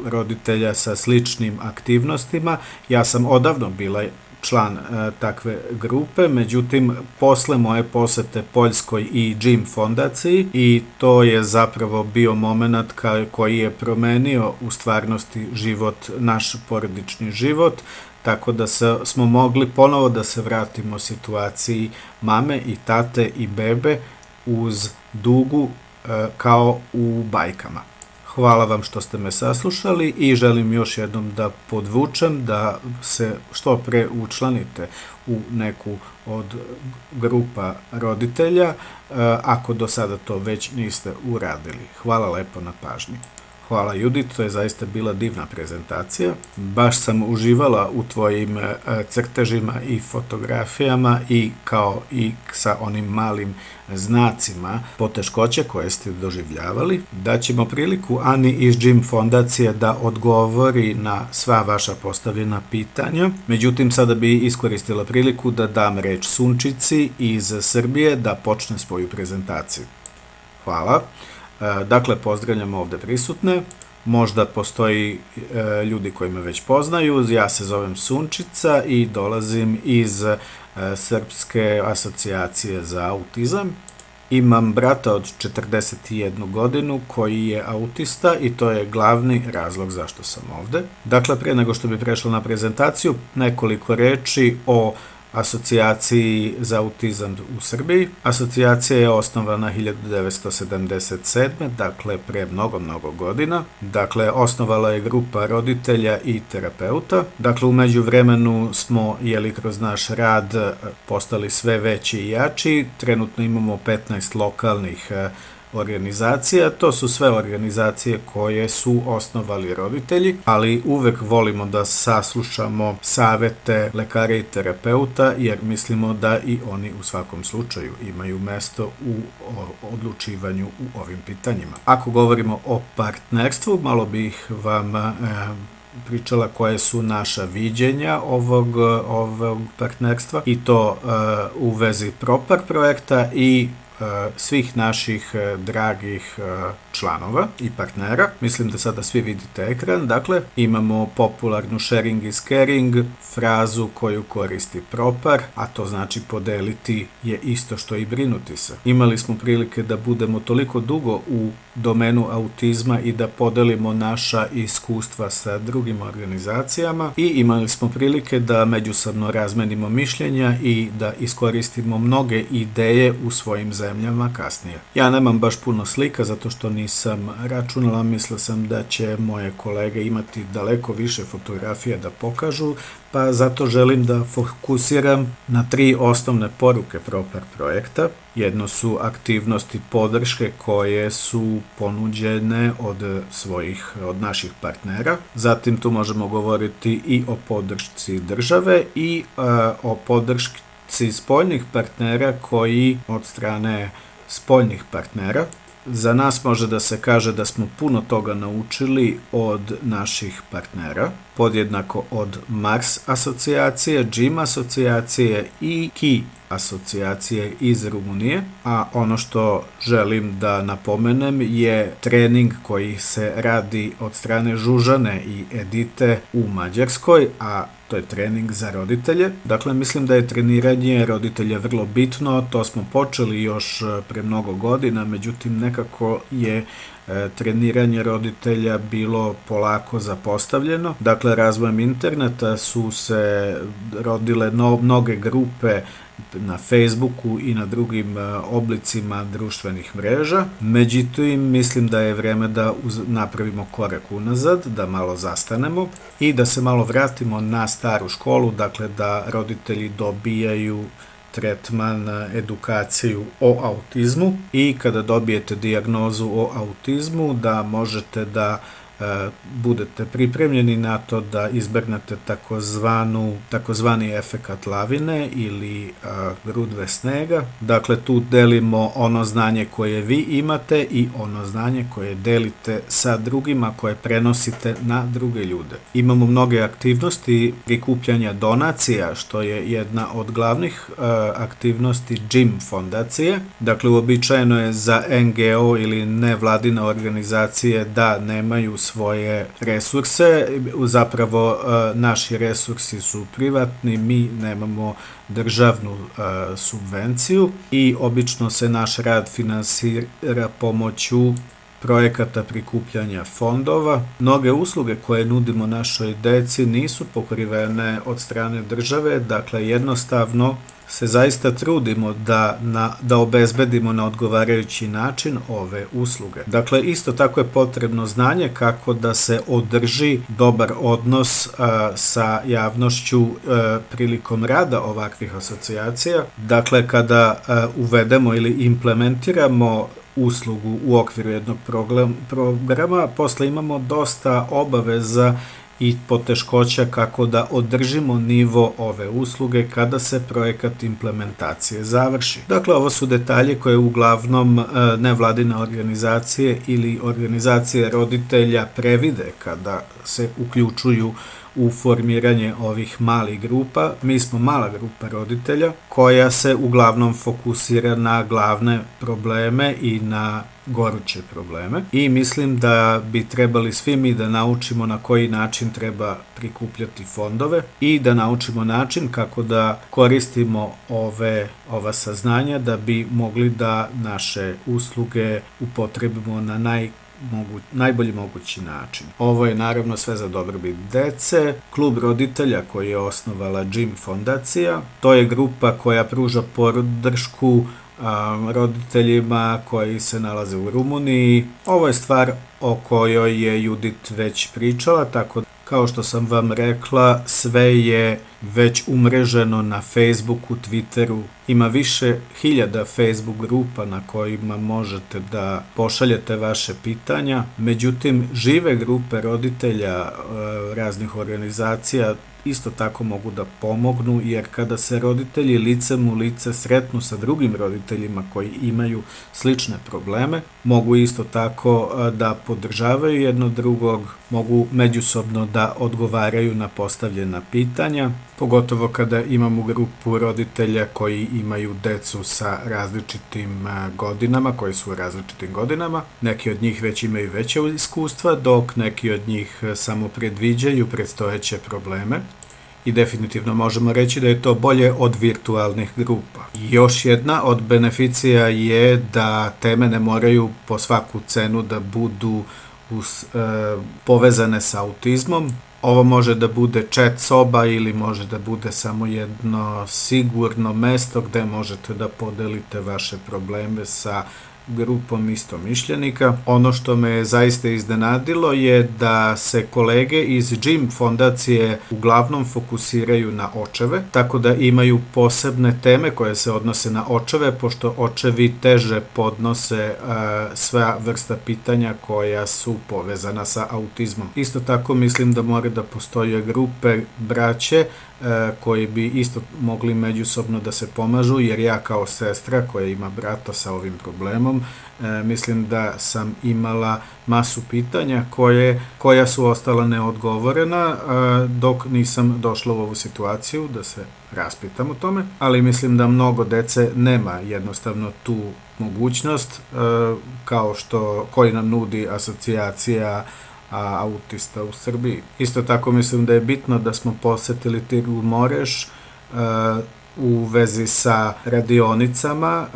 roditelja sa sličnim aktivnostima. Ja sam odavno bila član takve grupe, međutim, posle moje posete Poljskoj i Jim fondaciji, i to je zapravo bio moment koji je promenio u stvarnosti život, naš porodični život, tako da smo mogli ponovo da se vratimo situaciji mame i tate i bebe uz dugu kao u bajkama. Hvala vam što ste me saslušali i želim još jednom da podvučem da se što pre učlanite u neku od grupa roditelja, ako do sada to već niste uradili. Hvala lepo na pažnji. Hvala Judit, to je zaista bila divna prezentacija. Baš sam uživala u tvojim crtežima i fotografijama i kao i sa onim malim znacima poteškoće koje ste doživljavali. Daćemo priliku Ani iz Jim fondacije da odgovori na sva vaša postavljena pitanja. Međutim, sada bi iskoristila priliku da dam reč Sunčici iz Srbije da počne svoju prezentaciju. Hvala. Dakle, pozdravljam ovde prisutne. Možda postoji ljudi koji me već poznaju. Ja se zovem Sunčica i dolazim iz Srpske asocijacije za autizam. Imam brata od 41 godinu koji je autista i to je glavni razlog zašto sam ovde. Dakle, prije nego što bi prešla na prezentaciju, nekoliko reči o Asocijaciji za autizam u Srbiji. Asocijacija je osnovana 1977. Dakle, pre mnogo godina. Dakle, osnovala je grupa roditelja i terapeuta. Dakle, u međuvremenu smo, kroz naš rad postali sve veći i jači. Trenutno imamo 15 lokalnih organizacija. To su sve organizacije koje su osnovali roditelji, ali uvek volimo da saslušamo savete lekara i terapeuta, jer mislimo da i oni u svakom slučaju imaju mesto u odlučivanju u ovim pitanjima. Ako govorimo o partnerstvu, malo bih vam pričala koje su naša viđenja ovog partnerstva i to u vezi Propar projekta i svih naših dragih članova i partnera. Mislim da sada svi vidite ekran. Dakle, imamo popularnu sharing is caring, frazu koju koristi Propar, a to znači podeliti je isto što i brinuti se. Imali smo prilike da budemo toliko dugo u domenu autizma i da podelimo naša iskustva sa drugim organizacijama i imali smo prilike da međusobno razmenimo mišljenja i da iskoristimo mnoge ideje u svojim zemljama kasnije. Ja nemam baš puno slika zato što nisam računala, mislila sam da će moje kolege imati daleko više fotografija da pokažu, pa zato želim da fokusiram na 3 osnovne poruke Propar projekta. Jedno su aktivnosti podrške koje su ponuđene od naših partnera. Zatim tu možemo govoriti i o podršci države i o podršci opciji spoljnih partnera koji od strane spoljnih partnera. Za nas može da se kaže da smo puno toga naučili od naših partnera, podjednako od Mars asocijacije, GYM asocijacije i KI asocijacije iz Rumunije, a ono što želim da napomenem je trening koji se radi od strane Žužane i Edite u Mađarskoj, a to je trening za roditelje. Dakle, mislim da je treniranje roditelja vrlo bitno, to smo počeli još pre mnogo godina, međutim nekako je treniranje roditelja bilo polako zapostavljeno. Dakle, razvojem interneta su se rodile mnoge grupe na Facebooku i na drugim oblicima društvenih mreža. Međutim, mislim da je vreme da napravimo korak unazad, da malo zastanemo i da se malo vratimo na staru školu, dakle da roditelji dobijaju tretman, edukaciju o autizmu i kada dobijete dijagnozu o autizmu da možete da budete pripremljeni na to da izbegnete takozvani efekat lavine ili grudve snega. Dakle, tu delimo ono znanje koje vi imate i ono znanje koje delite sa drugima, koje prenosite na druge ljude. Imamo mnoge aktivnosti prikupljanja donacija, što je jedna od glavnih aktivnosti GYM fondacije. Dakle, uobičajeno je za NGO ili nevladine organizacije da nemaju svoje resurse, zapravo naši resursi su privatni, mi nemamo državnu subvenciju i obično se naš rad finansira pomoću projekata prikupljanja fondova. Mnoge usluge koje nudimo našoj deci nisu pokrivene od strane države, dakle jednostavno se zaista trudimo da obezbedimo na odgovarajući način ove usluge. Dakle, isto tako je potrebno znanje kako da se održi dobar odnos sa javnošću prilikom rada ovakvih asocijacija. Dakle, kada uvedemo ili implementiramo uslugu u okviru jednog programa, posle imamo dosta obaveza i poteškoća kako da održimo nivo ove usluge kada se projekat implementacije završi. Dakle, ovo su detalje koje uglavnom nevladine organizacije ili organizacije roditelja previde kada se uključuju u formiranje ovih malih grupa. Mi smo mala grupa roditelja koja se uglavnom fokusira na glavne probleme i na goruće probleme i mislim da bi trebali svi mi da naučimo na koji način treba prikupljati fondove i da naučimo način kako da koristimo ova saznanja da bi mogli da naše usluge upotrebimo na najbolji mogući način. Ovo je naravno sve za dobrobit dece. Klub roditelja koji je osnovala GYM fondacija, to je grupa koja pruža podršku roditeljima koji se nalaze u Rumuniji. Ovo je stvar o kojoj je Judit već pričala, tako da kao što sam vam rekla, sve je već umreženo na Facebooku, Twitteru. Ima više hiljada Facebook grupa na kojima možete da pošaljete vaše pitanja. Međutim, žive grupe roditelja raznih organizacija isto tako mogu da pomognu, jer kada se roditelji licem u lice sretnu sa drugim roditeljima koji imaju slične probleme, mogu isto tako da podržavaju jedno drugog, mogu međusobno da odgovaraju na postavljena pitanja, pogotovo kada imamo grupu roditelja koji imaju decu sa različitim godinama, koji su u različitim godinama. Neki od njih već imaju veće iskustva, dok neki od njih samo predviđaju predstojeće probleme. I definitivno možemo reći da je to bolje od virtualnih grupa. Još jedna od beneficija je da teme ne moraju po svaku cenu da budu povezane sa autizmom. Ovo može da bude chat soba ili može da bude samo jedno sigurno mesto gde možete da podelite vaše probleme sa grupom istomišljenika. Ono što me zaista iznenadilo je da se kolege iz GYM fondacije uglavnom fokusiraju na očeve, tako da imaju posebne teme koje se odnose na očeve, pošto očevi teže podnose sva vrsta pitanja koja su povezana sa autizmom. Isto tako mislim da mora da postoje grupe braće koji bi isto mogli međusobno da se pomažu, jer ja kao sestra koja ima brata sa ovim problemom, mislim da sam imala masu pitanja koja su ostala neodgovorena dok nisam došla u ovu situaciju da se raspitam o tome, ali mislim da mnogo dece nema jednostavno tu mogućnost koji nam nudi asocijacija autista u Srbiji. Isto tako mislim da je bitno da smo posetili Tiru Moreš u vezi sa radionicama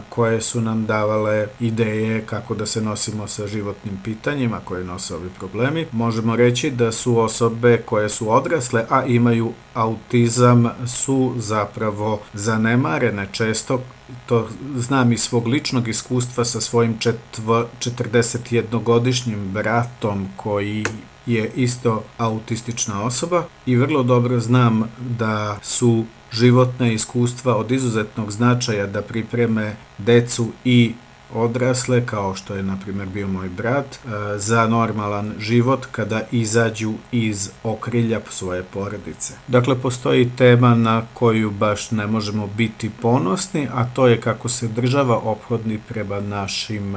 koje su nam davale ideje kako da se nosimo sa životnim pitanjima koje nose ovi problemi. Možemo reći da su osobe koje su odrasle, a imaju autizam, su zapravo zanemarene često. To znam iz svog ličnog iskustva sa svojim 41-godišnjim bratom koji je isto autistična osoba i vrlo dobro znam da su životna iskustva od izuzetnog značaja da pripreme decu i odrasle, kao što je na primjer bio moj brat, za normalan život kada izađu iz okrilja svoje porodice. Dakle, postoji tema na koju baš ne možemo biti ponosni, a to je kako se država ophodi prema našim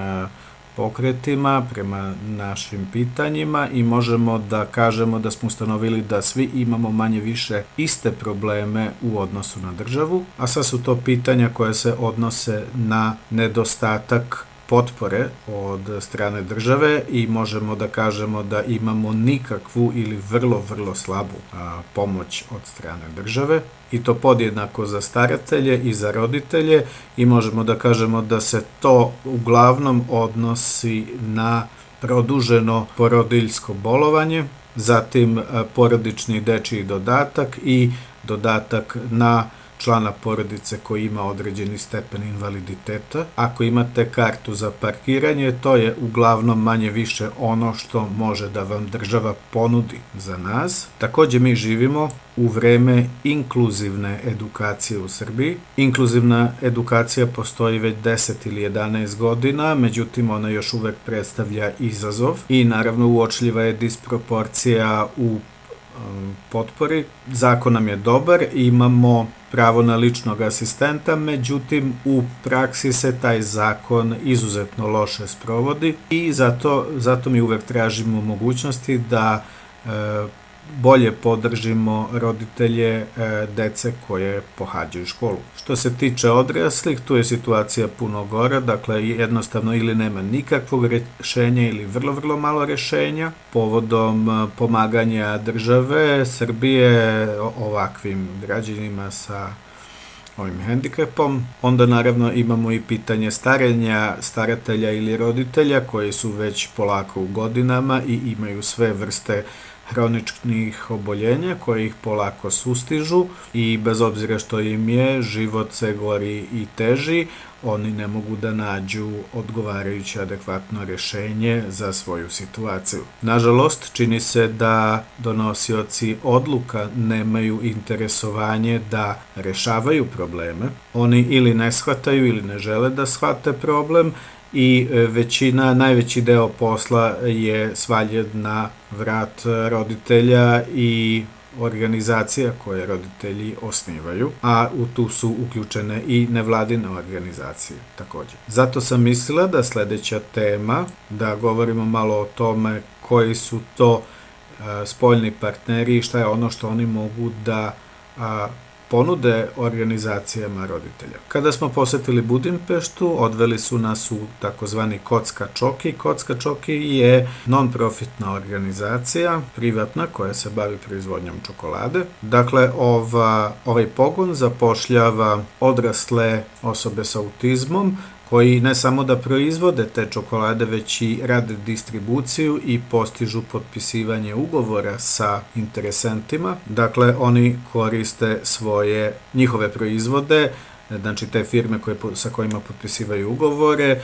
pokretima, prema našim pitanjima i možemo da kažemo da smo ustanovili da svi imamo manje više iste probleme u odnosu na državu, a sad su to pitanja koje se odnose na nedostatak potpore od strane države i možemo da kažemo da imamo nikakvu ili vrlo, vrlo slabu pomoć od strane države i to podjednako za staratelje i za roditelje i možemo da kažemo da se to uglavnom odnosi na produženo porodiljsko bolovanje, zatim porodični dečiji dodatak i dodatak na člana porodice koji ima određeni stepen invaliditeta. Ako imate kartu za parkiranje, to je uglavnom manje više ono što može da vam država ponudi za nas. Takođe mi živimo u vreme inkluzivne edukacije u Srbiji. Inkluzivna edukacija postoji već 10 ili 11 godina, međutim ona još uvek predstavlja izazov i naravno uočljiva je disproporcija u potpori. Zakon nam je dobar, imamo pravo na ličnog asistenta, međutim u praksi se taj zakon izuzetno loše sprovodi i zato mi uvek tražimo mogućnosti da bolje podržimo roditelje dece koje pohađaju školu. Što se tiče odraslih, tu je situacija puno gora, dakle jednostavno ili nema nikakvog rešenja ili vrlo, vrlo malo rešenja. Povodom pomaganja države Srbije ovakvim građanima sa ovim hendikepom, onda naravno imamo i pitanje starenja staratelja ili roditelja koji su već polako u godinama i imaju sve vrste hroničnih oboljenja koje ih polako sustižu i bez obzira što im je život se gori i teži, oni ne mogu da nađu odgovarajuće adekvatno rešenje za svoju situaciju. Nažalost, čini se da donosioci odluka nemaju interesovanje da rešavaju probleme. Oni ili ne shvataju ili ne žele da shvate problem i najveći deo posla je svaljen na vrat roditelja i organizacija koje roditelji osnivaju, a u tu su uključene i nevladine organizacije takođe. Zato sam mislila da sledeća tema, da govorimo malo o tome koji su to spoljni partneri i šta je ono što oni mogu da ponude organizacijama roditelja. Kada smo posetili Budimpeštu, odveli su nas u takozvani Kocka Čoki. Kocka Čoki je non-profitna organizacija, privatna, koja se bavi proizvodnjom čokolade. Dakle, ovaj pogon zapošljava odrasle osobe sa autizmom, koji ne samo da proizvode te čokolade, već i rade distribuciju i postižu potpisivanje ugovora sa interesentima. Dakle, oni koriste njihove proizvode znači te firme sa kojima potpisivaju ugovore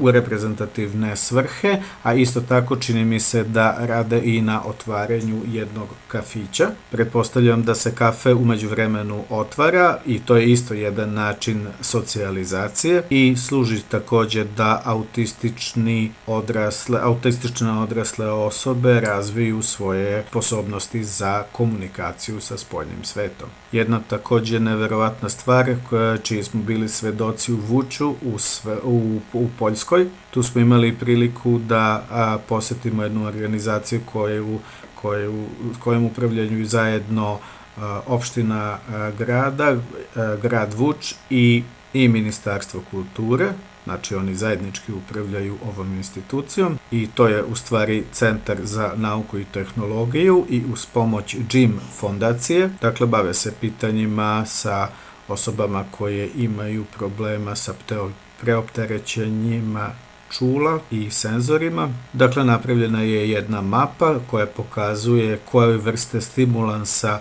u reprezentativne svrhe, a isto tako čini mi se da rade i na otvaranju jednog kafića. Pretpostavljam da se kafe u međuvremenu otvara i to je isto jedan način socijalizacije i služi također da autistične odrasle osobe razviju svoje sposobnosti za komunikaciju sa spoljnim svetom. Jedna također neverovatna stvar čiji smo bili svedoci u Vuču u Poljskoj. Tu smo imali priliku da posjetimo jednu organizaciju kojom upravljaju zajedno opština grad Vuč i Ministarstvo kulture. Znači oni zajednički upravljaju ovom institucijom i to je u stvari Centar za nauku i tehnologiju i uz pomoć JIM fondacije, dakle bave se pitanjima sa osobama koje imaju problema sa preopterećenjima čula i senzorima. Dakle, napravljena je jedna mapa koja pokazuje koje vrste stimulansa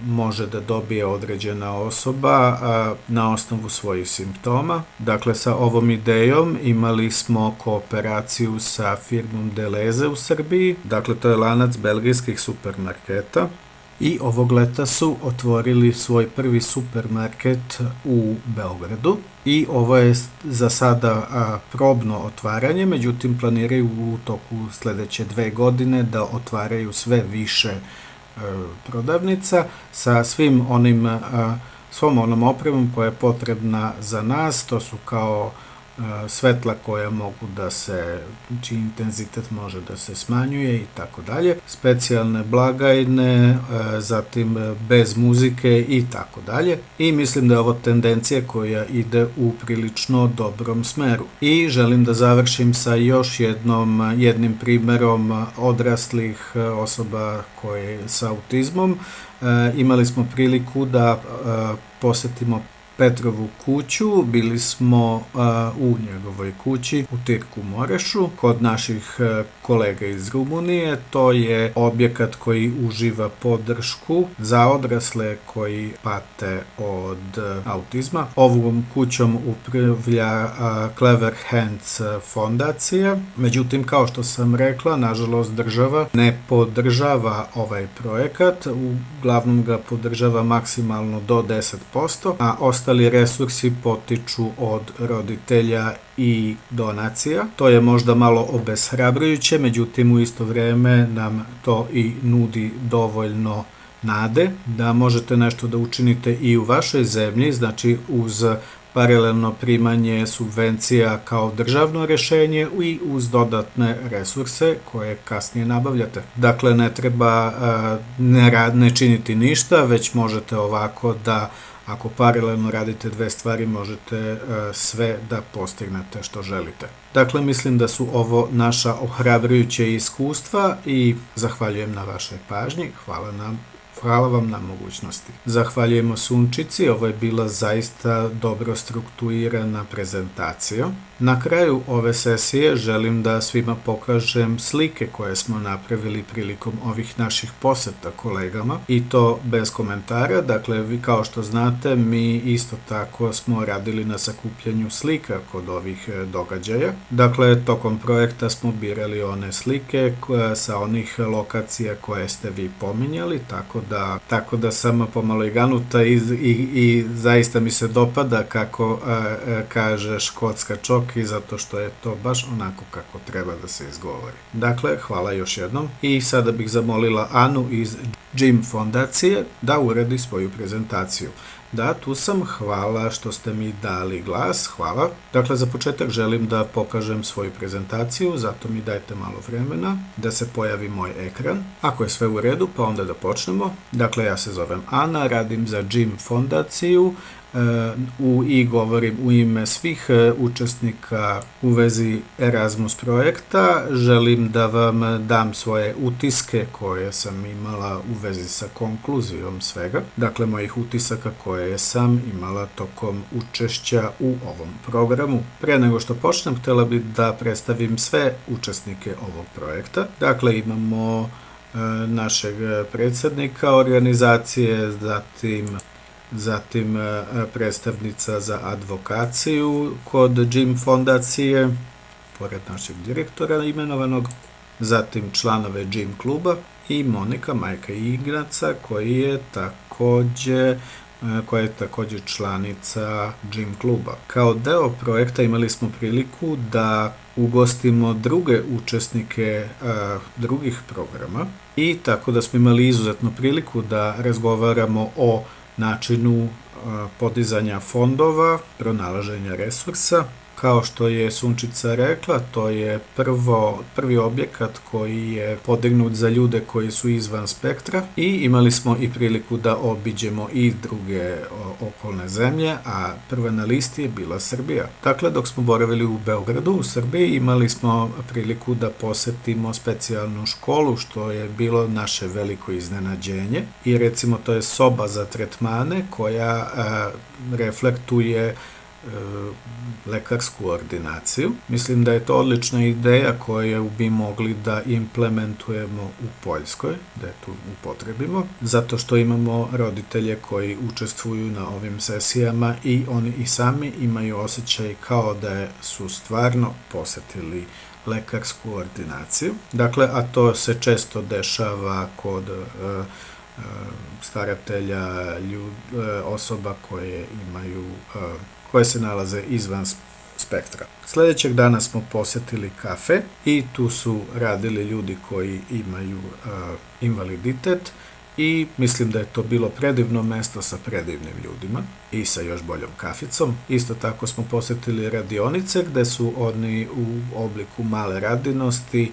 može da dobije određena osoba na osnovu svojih simptoma. Dakle, sa ovom idejom imali smo kooperaciju sa firmom Deleze u Srbiji. Dakle, to je lanac belgijskih supermarketa. I ovog leta su otvorili svoj prvi supermarket u Beogradu i ovo je za sada probno otvaranje, međutim planiraju u toku sljedeće 2 godine da otvaraju sve više prodavnica sa svom onom opremom koja je potrebna za nas. To su kao svetla koja mogu čiji intenzitet može da se smanjuje i tako dalje, specijalne blagajne, zatim bez muzike i tako dalje. I mislim da je ovo tendencija koja ide u prilično dobrom smeru. I želim da završim sa još jednim primjerom odraslih osoba sa autizmom. Imali smo priliku da posjetimo Petrovu kuću, bili smo u njegovoj kući u Tirku Morešu kod naših kolega iz Rumunije. To je objekat koji uživa podršku za odrasle koji pate od autizma. Ovom kućom upravlja Clever Hands fondacija. Međutim, kao što sam rekla, nažalost država ne podržava ovaj projekat. Uglavnom ga podržava maksimalno do 10%, a ostali resursi potiču od roditelja i donacija. To je možda malo obeshrabrujuće, međutim u isto vrijeme nam to i nudi dovoljno nade da možete nešto da učinite i u vašoj zemlji, znači uz paralelno primanje subvencija kao državno rješenje i uz dodatne resurse koje kasnije nabavljate. Dakle, ne treba ne činiti ništa, već možete ovako da ako paralelno radite 2 stvari, možete sve da postignete što želite. Dakle, mislim da su ovo naša ohrabrujuće iskustva i zahvaljujem na vašoj pažnji. Hvala vam na mogućnosti. Zahvaljujemo Sunčici, ovo je bila zaista dobro strukturirana prezentacija. Na kraju ove sesije želim da svima pokažem slike koje smo napravili prilikom ovih naših poseta kolegama i to bez komentara. Dakle, vi kao što znate, mi isto tako smo radili na sakupljanju slika kod ovih događaja. Dakle, tokom projekta smo birali one slike sa onih lokacija koje ste vi pominjali, tako da sam pomalo i ganuta i zaista mi se dopada kako kaže škotska čoki, zato što je to baš onako kako treba da se izgovori. Dakle, hvala još jednom i sada bih zamolila Anu iz JIM fondacije da uredi svoju prezentaciju. Da, tu sam, hvala što ste mi dali glas, hvala. Dakle, za početak želim da pokažem svoju prezentaciju, zato mi dajte malo vremena da se pojavi moj ekran. Ako je sve u redu, pa onda da počnemo. Dakle, ja se zovem Ana, radim za JIM fondaciju i govorim u ime svih učesnika u vezi Erasmus projekta. Želim da vam dam svoje utiske koje sam imala u vezi sa konkluzijom svega. Dakle, mojih utisaka koje sam imala tokom učešća u ovom programu. Prije nego što počnem, htjela bih da predstavim sve učesnike ovog projekta. Dakle, imamo našeg predsjednika organizacije, zatim zatim predstavnica za advokaciju kod JIM fondacije, pored našeg direktora imenovanog, zatim članove JIM kluba i Monika, majka Ignaca, koja je također članica JIM kluba. Kao deo projekta imali smo priliku da ugostimo druge učesnike drugih programa i tako da smo imali izuzetnu priliku da razgovaramo o načinu podizanja fondova, pronalaženja resursa. Kao što je Sunčica rekla, to je prvi objekat koji je podignut za ljude koji su izvan spektra i imali smo i priliku da obiđemo i druge okolne zemlje, a prva na listi je bila Srbija. Dakle, dok smo boravili u Beogradu, u Srbiji, imali smo priliku da posetimo specijalnu školu, što je bilo naše veliko iznenađenje. I recimo, to je soba za tretmane koja reflektuje lekarsku ordinaciju. Mislim da je to odlična ideja koju bi mogli da implementujemo u Poljskoj, da je tu upotrebimo, zato što imamo roditelje koji učestvuju na ovim sesijama i oni i sami imaju osjećaj kao da su stvarno posetili lekarsku ordinaciju. Dakle, a to se često dešava kod staratelja, osoba koje se nalaze izvan spektra. Sljedećeg dana smo posjetili kafe i tu su radili ljudi koji imaju invaliditet i mislim da je to bilo predivno mesto sa predivnim ljudima i sa još boljom kaficom. Isto tako smo posjetili radionice gde su oni u obliku male radinosti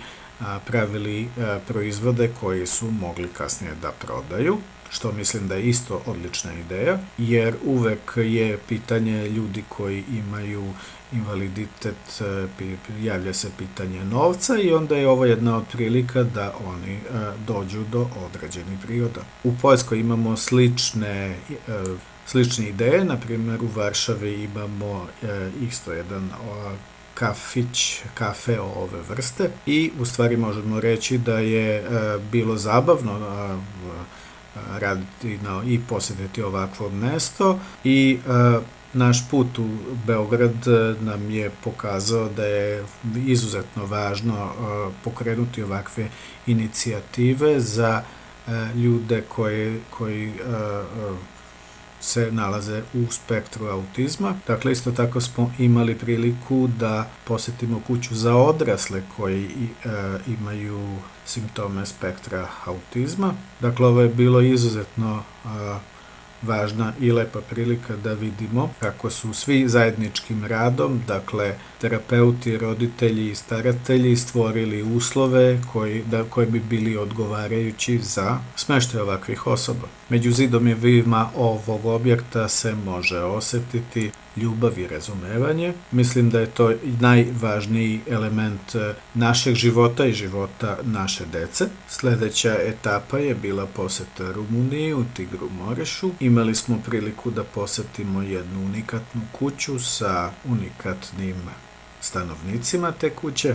pravili proizvode koji su mogli kasnije da prodaju, što mislim da je isto odlična ideja, jer uvek je pitanje ljudi koji imaju invaliditet, javlja se pitanje novca i onda je ovo jedna od prilika da oni dođu do određenih prihoda. U Poljskoj imamo slične ideje, na primjer u Varšavi imamo isto jedan kafe ove vrste i u stvari možemo reći da je bilo zabavno raditi i posjetiti ovakvo mesto i naš put u Beograd nam je pokazao da je izuzetno važno pokrenuti ovakve inicijative za ljude koji se nalaze u spektru autizma. Dakle, isto tako smo imali priliku da posjetimo kuću za odrasle koji imaju simptome spektra autizma. Dakle, ovo je bilo izuzetno važna i lepa prilika da vidimo kako su svi zajedničkim radom, dakle terapeuti, roditelji i staratelji stvorili uslove koji bi bili odgovarajući za smeštaj ovakvih osoba. Među zidomima ovog objekta se može osjetiti ljubav i razumevanje. Mislim da je to najvažniji element našeg života i života naše dece. Sljedeća etapa je bila poseta Rumuniji u Tigru Morešu. Imali smo priliku da posetimo jednu unikatnu kuću sa unikatnim stanovnicima te kuće.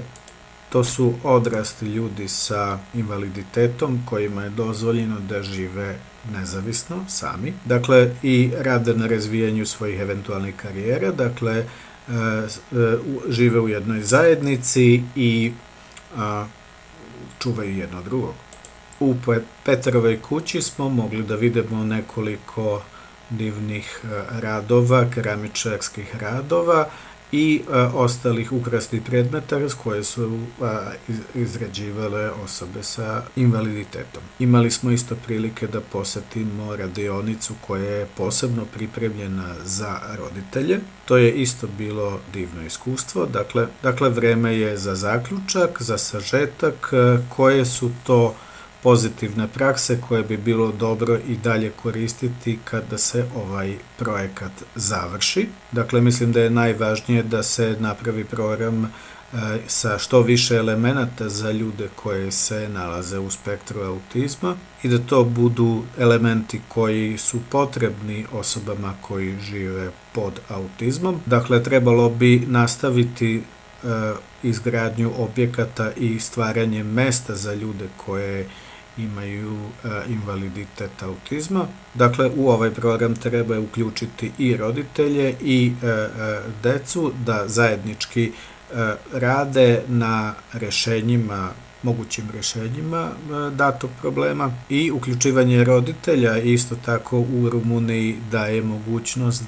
To su odrasli ljudi sa invaliditetom kojima je dozvoljeno da žive nezavisno, sami. Dakle, i rade na razvijanju svojih eventualnih karijera, dakle, žive u jednoj zajednici i čuvaju jedno drugog. U Petrovoj kući smo mogli da vidimo nekoliko divnih radova, keramičarskih radova i ostalih ukrasnih predmeta koje su izrađivale osobe sa invaliditetom. Imali smo isto prilike da posetimo radionicu koja je posebno pripremljena za roditelje. To je isto bilo divno iskustvo. Dakle, vreme je za zaključak, za sažetak, koje su to pozitivne prakse koje bi bilo dobro i dalje koristiti kada se ovaj projekat završi. Dakle, mislim da je najvažnije da se napravi program sa što više elemenata za ljude koje se nalaze u spektru autizma i da to budu elementi koji su potrebni osobama koji žive pod autizmom. Dakle, trebalo bi nastaviti izgradnju objekata i stvaranje mesta za ljude koje imaju invaliditet autizma. Dakle, u ovaj program treba uključiti i roditelje i decu da zajednički rade na mogućim rešenjima datog problema, i uključivanje roditelja isto tako u Rumuniji daje mogućnost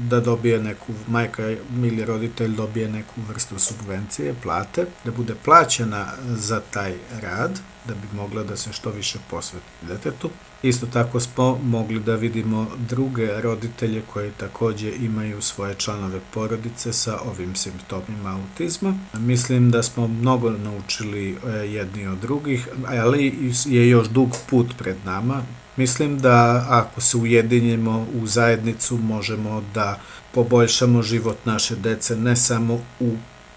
da dobije neku, majka ili roditelj dobije neku vrstu subvencije, plate, da bude plaćena za taj rad, da bi mogla da se što više posveti detetu. Isto tako smo mogli da vidimo druge roditelje koji takođe imaju svoje članove porodice sa ovim simptomima autizma. Mislim da smo mnogo naučili jedni od drugih, ali je još dug put pred nama. Mislim da ako se ujedinimo u zajednicu možemo da poboljšamo život naše dece ne samo u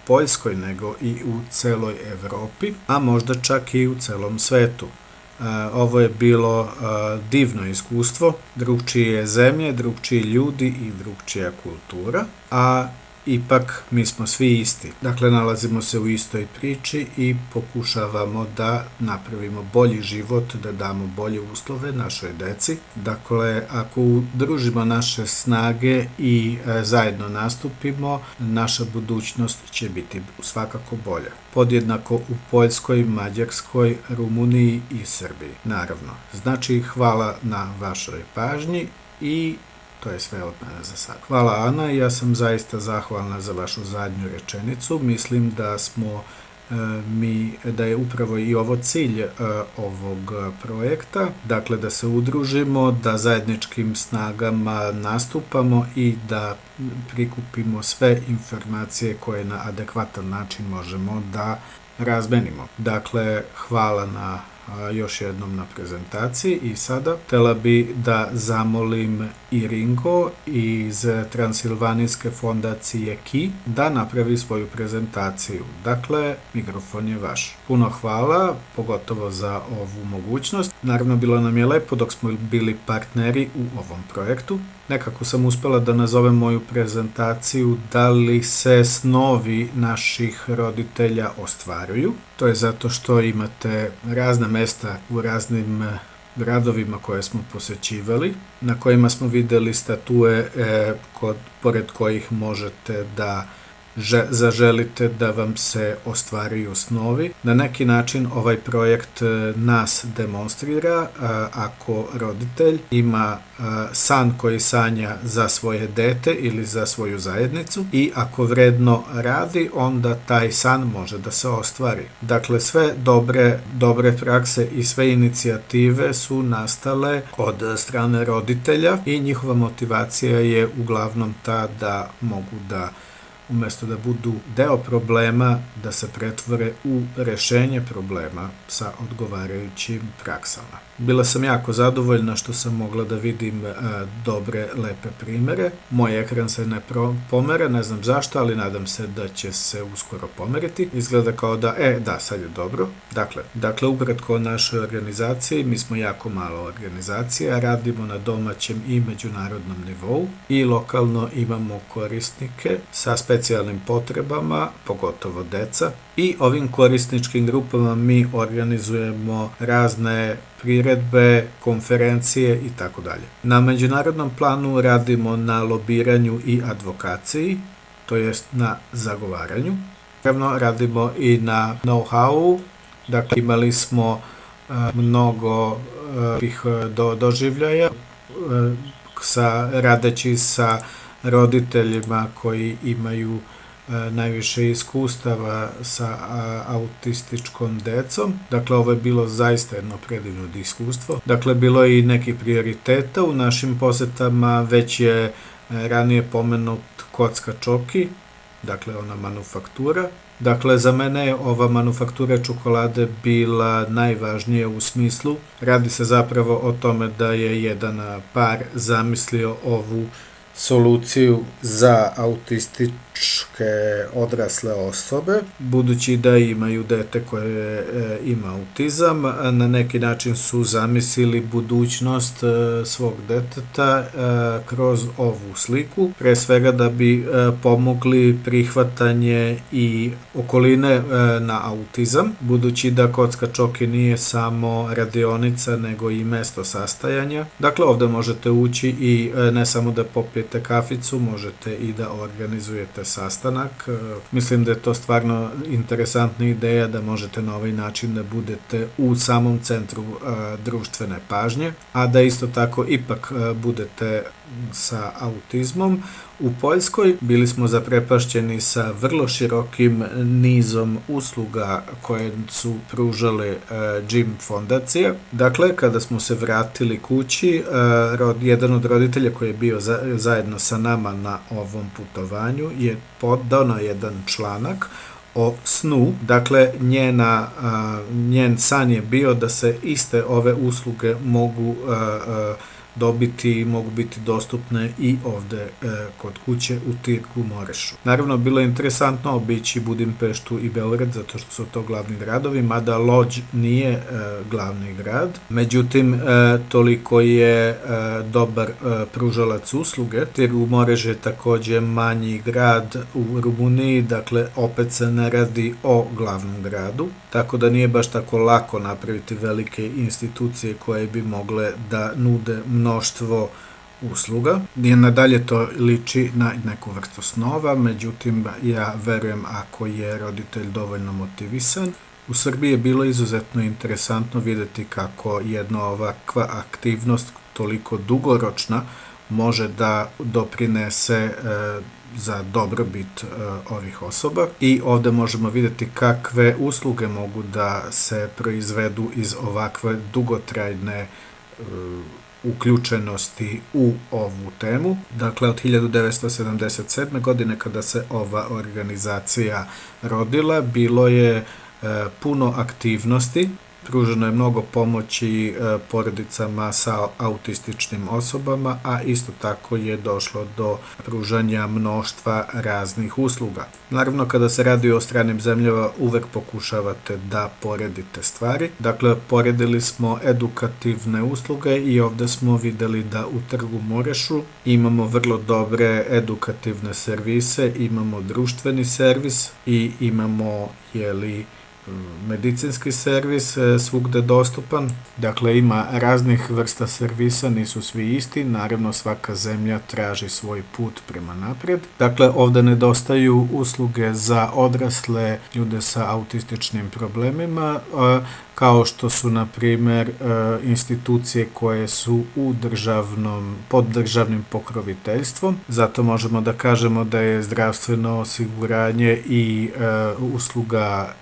Poljskoj, nego i u celoj Evropi, a možda čak i u celom svetu. Ovo je bilo divno iskustvo, drugčije zemlje, drugčiji ljudi i drugčija kultura, a ipak mi smo svi isti. Dakle, nalazimo se u istoj priči i pokušavamo da napravimo bolji život, da damo bolje uslove našoj deci. Dakle, ako udružimo naše snage i zajedno nastupimo, naša budućnost će biti svakako bolja. Podjednako u Poljskoj, Mađarskoj, Rumuniji i Srbiji. Naravno. Znači, hvala na vašoj pažnji i to je sve od mene za sad. Hvala, Ana, ja sam zaista zahvalna za vašu zadnju rečenicu. Mislim da je upravo i ovo cilj ovog projekta, dakle da se udružimo, da zajedničkim snagama nastupamo i da prikupimo sve informacije koje na adekvatan način možemo da razmenimo. Dakle, hvala još jednom na prezentaciji i sada htela bi da zamolim Iringo iz Transilvanijske fondacije KI da napravi svoju prezentaciju. Dakle, mikrofon je vaš. Puno hvala, pogotovo za ovu mogućnost. Naravno, bilo nam je lepo dok smo bili partneri u ovom projektu. Nekako sam uspela da nazovem moju prezentaciju Da li se snovi naših roditelja ostvaruju. To je zato što imate razna mesta u raznim gradovima koje smo posećivali, na kojima smo videli statue pored kojih možete da zaželite da vam se ostvaruju snovi. Na neki način ovaj projekt nas demonstrira ako roditelj ima san koji sanja za svoje dete ili za svoju zajednicu i ako vredno radi, onda taj san može da se ostvari. Dakle, sve dobre prakse i sve inicijative su nastale od strane roditelja i njihova motivacija je uglavnom ta da mogu da umesto da budu deo problema, da se pretvore u rešenje problema sa odgovarajućim praksama. Bila sam jako zadovoljna što sam mogla da vidim dobre, lepe primere. Moj ekran se ne pomera, ne znam zašto, ali nadam se da će se uskoro pomeriti. Izgleda kao da, sad je dobro. Dakle, ukratko našoj organizaciji, mi smo jako malo organizacija, radimo na domaćem i međunarodnom nivou i lokalno imamo korisnike sa specijalnim potrebama, pogotovo deca, i ovim korisničkim grupama mi organizujemo razne priredbe, konferencije i tako dalje. Na međunarodnom planu radimo na lobiranju i advokaciji, to jest na zagovaranju. Naravno, radimo i na know-howu, dakle imali smo mnogo doživljaja radeći sa roditeljima koji imaju najviše iskustava sa autističkom decom. Dakle, ovo je bilo zaista jedno predivno iskustvo. Dakle, bilo je i nekih prioriteta u našim posetama, već je ranije pomenut Kocka Čoki, dakle ona manufaktura. Dakle, za mene je ova manufaktura čokolade bila najvažnija u smislu. Radi se zapravo o tome da je jedan par zamislio ovu soluciju za odrasle osobe, budući da imaju dete koje ima autizam, na neki način su zamislili budućnost svog deteta kroz ovu sliku, pre svega da bi pomogli prihvatanje i okoline na autizam, budući da Kocka Čoki nije samo radionica, nego i mesto sastajanja. Dakle, ovde možete ući i ne samo da popijete kaficu, možete i da organizujete sastanak. Mislim da je to stvarno interesantna ideja da možete na ovaj način da budete u samom centru društvene pažnje, a da isto tako ipak budete sa autizmom. U Poljskoj bili smo zaprepašćeni sa vrlo širokim nizom usluga koje su pružale Jim fondacija. Dakle, kada smo se vratili kući, jedan od roditelja koji je bio zajedno sa nama na ovom putovanju je podao jedan članak o snu. Dakle, njen san je bio da se iste ove usluge mogu dobiti, mogu biti dostupne i ovde kod kuće u Tirku Morešu. Naravno, bilo je interesantno obići Budimpeštu i Beograd, zato što su to glavni gradovi, mada Lodž nije glavni grad. Međutim, toliko je dobar pružalac usluge. Tirgu Moreš je takođe manji grad u Rumuniji, dakle, opet se ne radi o glavnom gradu, tako da nije baš tako lako napraviti velike institucije koje bi mogle da nude mnoštvo usluga. Nadalje to liči na neku vrstu snova, međutim ja verujem ako je roditelj dovoljno motivisan. U Srbiji je bilo izuzetno interesantno videti kako jedna ovakva aktivnost toliko dugoročna može da doprinese za dobrobit ovih osoba i ovde možemo videti kakve usluge mogu da se proizvedu iz ovakve dugotrajne uključenosti u ovu temu. Dakle, od 1977. godine kada se ova organizacija rodila, bilo je puno aktivnosti, pruženo je mnogo pomoći porodicama sa autističnim osobama, a isto tako je došlo do pružanja mnoštva raznih usluga. Naravno, kada se radi o stranim zemljama, uvek pokušavate da poredite stvari. Dakle, poredili smo edukativne usluge i ovde smo videli da u Trgu Morešu imamo vrlo dobre edukativne servise, imamo društveni servis i imamo, medicinski servis svugde dostupan. Dakle, ima raznih vrsta servisa, nisu svi isti, naravno svaka zemlja traži svoj put prema naprijed. Dakle, ovde nedostaju usluge za odrasle ljude sa autističnim problemima, kao što su, na primer, institucije koje su pod državnim pokroviteljstvom. Zato možemo da kažemo da je zdravstveno osiguranje i usluga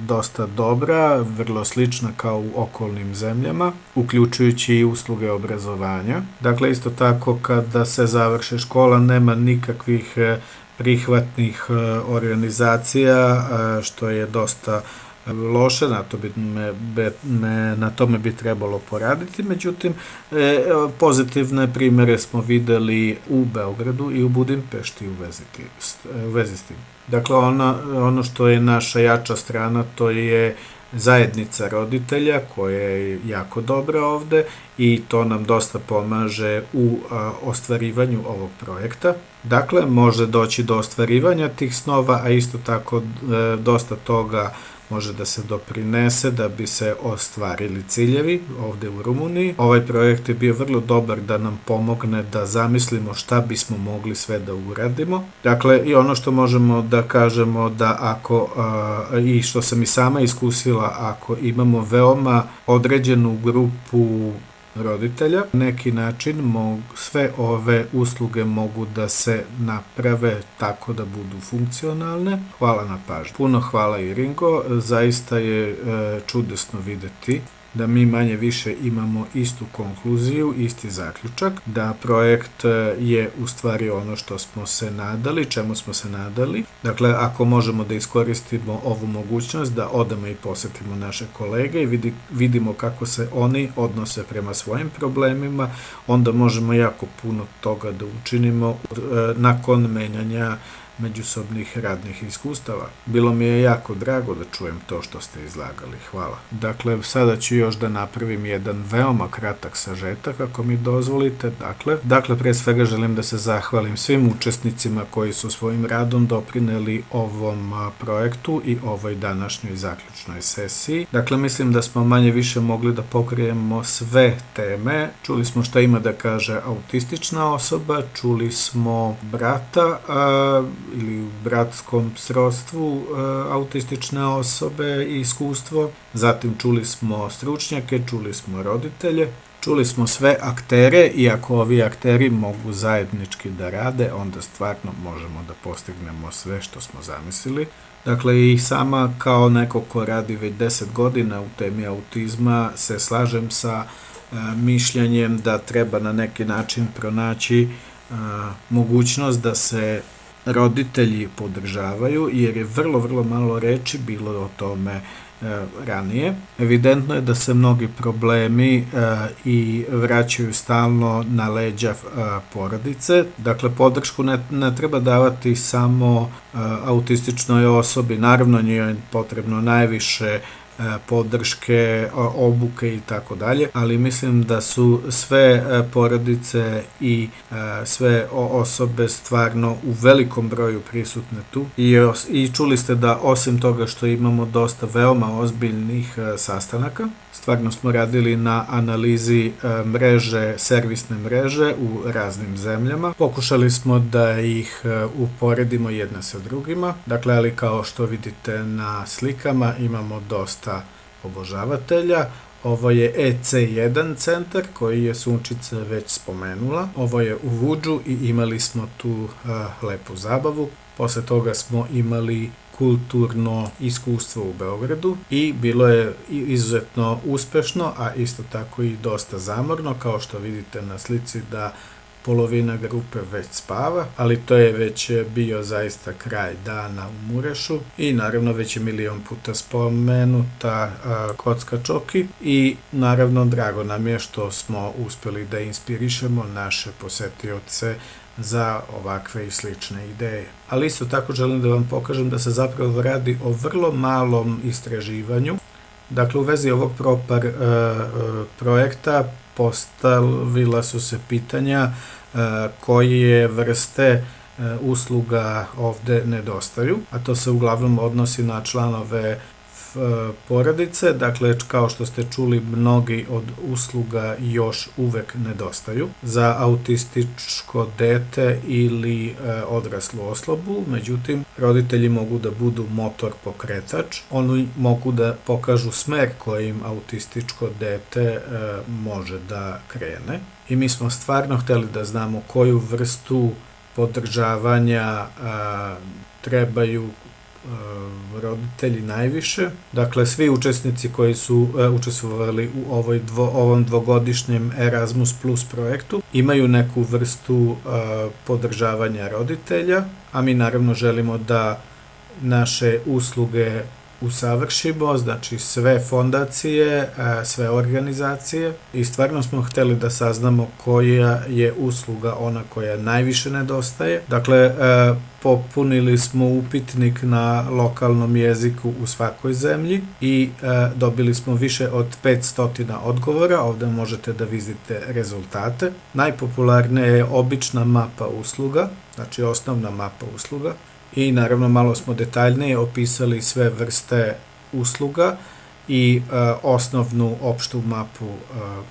dosta dobra, vrlo slična kao u okolnim zemljama, uključujući i usluge obrazovanja. Dakle, isto tako, kada se završi škola, nema nikakvih prihvatnih organizacija, što je dosta loše, na tome bi trebalo poraditi. Međutim, pozitivne primere smo videli u Beogradu i u Budimpešti u vezi s tim. Dakle, ono što je naša jača strana, to je zajednica roditelja koja je jako dobra ovde i to nam dosta pomaže u ostvarivanju ovog projekta. Dakle, može doći do ostvarivanja tih snova, a isto tako dosta toga može da se doprinese da bi se ostvarili ciljevi ovde u Rumuniji. Ovaj projekt je bio vrlo dobar da nam pomogne da zamislimo šta bismo mogli sve da uradimo. Dakle, i ono što možemo da kažemo da ako, i što sam i sama iskusila, ako imamo veoma određenu grupu roditelja, na neki način sve ove usluge mogu da se naprave tako da budu funkcionalne. Hvala na pažnju. Puno hvala i Ringo, zaista je čudesno videti da mi manje više imamo istu konkluziju, isti zaključak, da projekt je u stvari ono što smo se nadali, čemu smo se nadali. Dakle, ako možemo da iskoristimo ovu mogućnost da odemo i posetimo naše kolege i vidimo kako se oni odnose prema svojim problemima, onda možemo jako puno toga da učinimo nakon menjanja međusobnih radnih iskustava. Bilo mi je jako drago da čujem to što ste izlagali. Hvala. Dakle, sada ću još da napravim jedan veoma kratak sažetak, ako mi dozvolite. Dakle, pre svega želim da se zahvalim svim učesnicima koji su svojim radom doprineli ovom projektu i ovoj današnjoj zaključnoj sesiji. Dakle, mislim da smo manje više mogli da pokrijemo sve teme. Čuli smo šta ima da kaže autistična osoba, čuli smo brata ili u bratskom srodstvu autistične osobe i iskustvo, zatim čuli smo stručnjake, čuli smo roditelje, čuli smo sve aktere i ako ovi akteri mogu zajednički da rade, onda stvarno možemo da postignemo sve što smo zamislili. Dakle, i sama kao neko ko radi već 10 godina u temi autizma se slažem sa mišljenjem da treba na neki način pronaći mogućnost da se roditelji podržavaju, jer je vrlo malo reči bilo o tome ranije. Evidentno je da se mnogi problemi i vraćaju stalno na leđa porodice. Dakle, podršku ne treba davati samo autističnoj osobi, naravno njoj je potrebno najviše podrške, obuke i tako dalje, ali mislim da su sve porodice i sve osobe stvarno u velikom broju prisutne tu i čuli ste da osim toga što imamo dosta veoma ozbiljnih sastanaka, stvarno smo radili na analizi mreže, servisne mreže u raznim zemljama. Pokušali smo da ih uporedimo jedne sa drugima, dakle, ali kao što vidite na slikama imamo dosta obožavatelja. Ovo je EC1 centar koji je Sunčica već spomenula. Ovo je u Vudžu i imali smo tu lepu zabavu. Posle toga smo imali kulturno iskustvo u Beogradu i bilo je izuzetno uspešno, a isto tako i dosta zamorno, kao što vidite na slici da polovina grupe već spava, ali to je već bio zaista kraj dana u Murešu i naravno već je milion puta spomenuta kocka čoki i naravno drago nam je što smo uspeli da inspirišemo naše posetioce za ovakve i slične ideje. Ali isto tako želim da vam pokažem da se zapravo radi o vrlo malom istraživanju. Dakle, u vezi ovog propar projekta postavila su se pitanja koje vrste usluga ovde nedostaju, a to se uglavnom odnosi na članove porodice. Dakle, kao što ste čuli, mnogi od usluga još uvek nedostaju za autističko dete ili odraslu osobu, međutim, roditelji mogu da budu motor pokretač, oni mogu da pokažu smer kojim autističko dete može da krene i mi smo stvarno hteli da znamo koju vrstu podržavanja trebaju roditelji najviše. Dakle, svi učesnici koji su učestvovali u ovom dvogodišnjem Erasmus Plus projektu imaju neku vrstu podržavanja roditelja, a mi naravno želimo da naše usluge usavršimo, znači sve fondacije, sve organizacije i stvarno smo hteli da saznamo koja je usluga ona koja najviše nedostaje. Dakle, popunili smo upitnik na lokalnom jeziku u svakoj zemlji i dobili smo više od 500 odgovora. Ovde možete da vidite rezultate. Najpopularnija je obična mapa usluga, znači osnovna mapa usluga. I naravno malo smo detaljnije opisali sve vrste usluga i osnovnu opštu mapu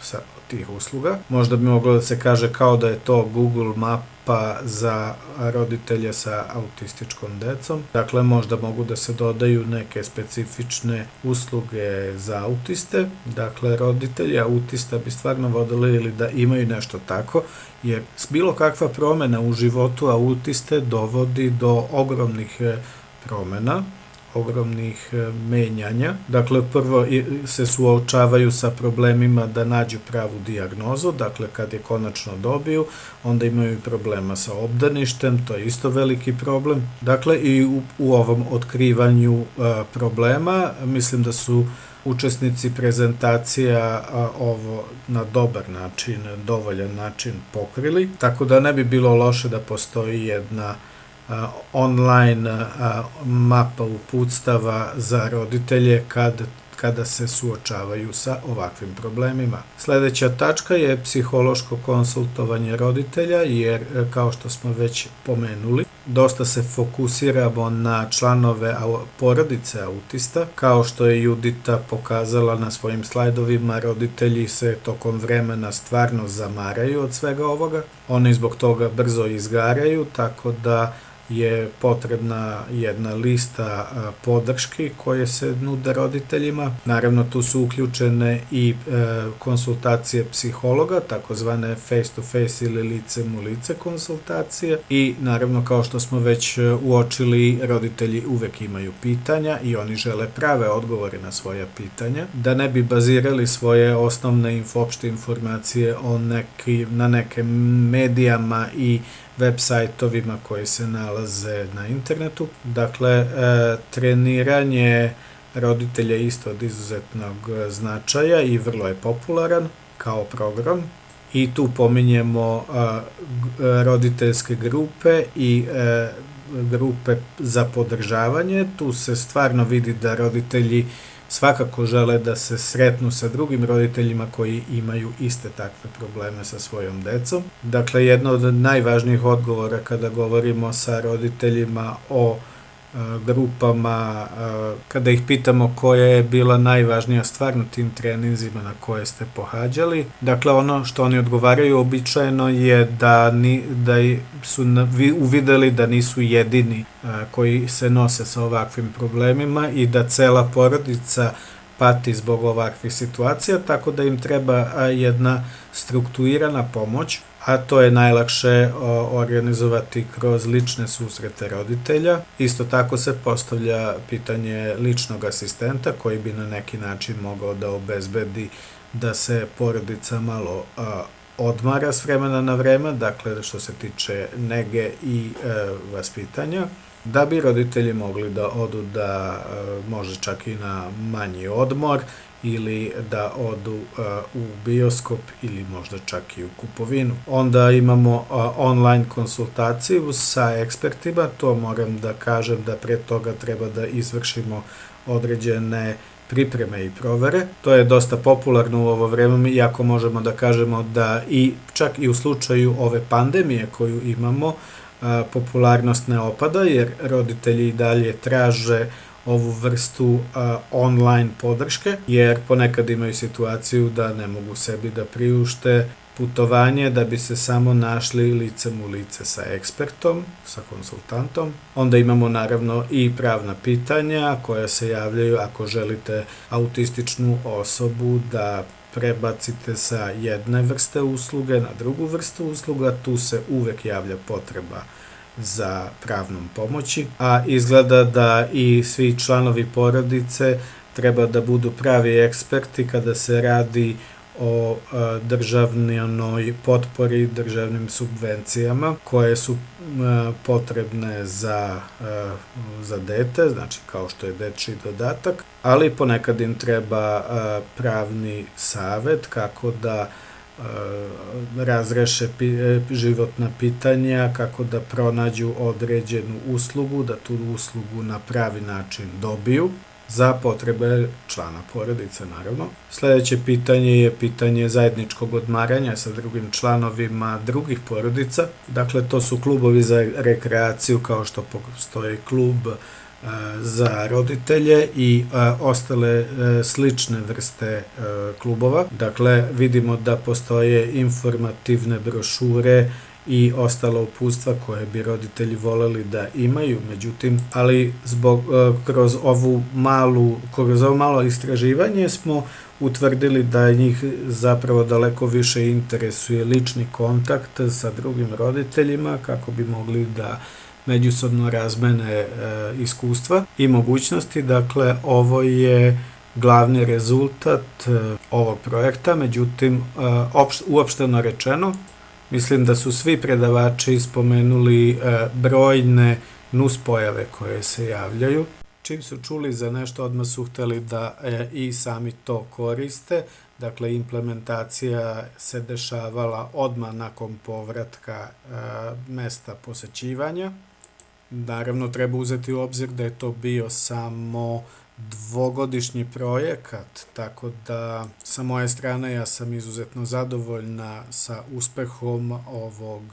sa tih usluga. Možda bi moglo da se kaže kao da je to Google mapa za roditelje sa autističkom decom. Dakle, možda mogu da se dodaju neke specifične usluge za autiste. Dakle, roditelji autista bi stvarno voljeli da imaju nešto tako, jer bilo kakva promena u životu autiste dovodi do ogromnih promena, ogromnih menjanja. Dakle, prvo se suočavaju sa problemima da nađu pravu dijagnozu, dakle, kad je konačno dobiju, onda imaju problema sa obdaništem, to je isto veliki problem. Dakle, i u ovom otkrivanju problema, mislim da su učesnici prezentacija ovo na dobar način, dovoljan način pokrili, tako da ne bi bilo loše da postoji jedna online mapa uputstava za roditelje kada se suočavaju sa ovakvim problemima. Sledeća tačka je psihološko konsultovanje roditelja, jer kao što smo već pomenuli, dosta se fokusiramo na članove porodice autista. Kao što je Judita pokazala na svojim slajdovima, roditelji se tokom vremena stvarno zamaraju od svega ovoga. Oni zbog toga brzo izgaraju, tako da je potrebna jedna lista podrški koje se nude roditeljima. Naravno, tu su uključene i konsultacije psihologa, takozvane face-to-face ili licem u lice konsultacije. I naravno, kao što smo već uočili, roditelji uvek imaju pitanja i oni žele prave odgovore na svoja pitanja. Da ne bi bazirali svoje osnovne opšte informacije na nekim medijama i web sajtovima koji se nalaze na internetu. Dakle, treniranje roditelja je isto od izuzetnog značaja i vrlo je popularan kao program. I tu pominjemo roditeljske grupe i grupe za podržavanje. Tu se stvarno vidi da roditelji svakako žele da se sretnu sa drugim roditeljima koji imaju iste takve probleme sa svojom decom. Dakle, jedno od najvažnijih odgovora kada govorimo sa roditeljima o grupama, kada ih pitamo koja je bila najvažnija stvar na tim treninzima na koje ste pohađali. Dakle, ono što oni odgovaraju običajno je da su uvideli da nisu jedini koji se nose sa ovakvim problemima i da cela porodica pati zbog ovakvih situacija, tako da im treba jedna strukturirana pomoć, a to je najlakše organizovati kroz lične susrete roditelja. Isto tako se postavlja pitanje ličnog asistenta koji bi na neki način mogao da obezbedi da se porodica malo odmara s vremena na vreme, dakle što se tiče nege i vaspitanja, da bi roditelji mogli da odu može čak i na manji odmor ili da odu u bioskop ili možda čak i u kupovinu. Onda imamo online konsultaciju sa ekspertima, to moram da kažem da pre toga treba da izvršimo određene pripreme i provere. To je dosta popularno u ovo vreme, iako možemo da kažemo da čak i u slučaju ove pandemije koju imamo, popularnost ne opada, jer roditelji i dalje traže ovu vrstu online podrške, jer ponekad imaju situaciju da ne mogu sebi da priušte putovanje da bi se samo našli licem u lice sa ekspertom, sa konsultantom. Onda imamo naravno i pravna pitanja koja se javljaju ako želite autističnu osobu da prebacite sa jedne vrste usluge na drugu vrstu usluga, tu se uvek javlja potreba za pravnom pomoći, a izgleda da i svi članovi porodice treba da budu pravi eksperti kada se radi o državnoj potpori, državnim subvencijama koje su potrebne za dete, znači kao što je dečiji dodatak, ali ponekad im treba pravni savet kako da razreše životna pitanja, kako da pronađu određenu uslugu, da tu uslugu na pravi način dobiju za potrebe člana porodice, naravno. Sledeće pitanje je pitanje zajedničkog odmaranja sa drugim članovima drugih porodica. Dakle, to su klubovi za rekreaciju, kao što postoji klub za roditelje i ostale slične vrste klubova. Dakle, vidimo da postoje informativne brošure i ostala uputstva koje bi roditelji voleli da imaju, međutim, ali kroz ovo malo istraživanje smo utvrdili da njih zapravo daleko više interesuje lični kontakt sa drugim roditeljima kako bi mogli da međusobno razmene iskustva i mogućnosti. Dakle, ovo je glavni rezultat ovog projekta, međutim, uopšteno rečeno, mislim da su svi predavači spomenuli brojne nuspojave koje se javljaju. Čim su čuli za nešto, odmah su hteli da i sami to koriste. Dakle, implementacija se dešavala odmah nakon povratka mesta posećivanja. Naravno, treba uzeti u obzir da je to bio samo dvogodišnji projekat, tako da sa moje strane ja sam izuzetno zadovoljna sa uspehom ovog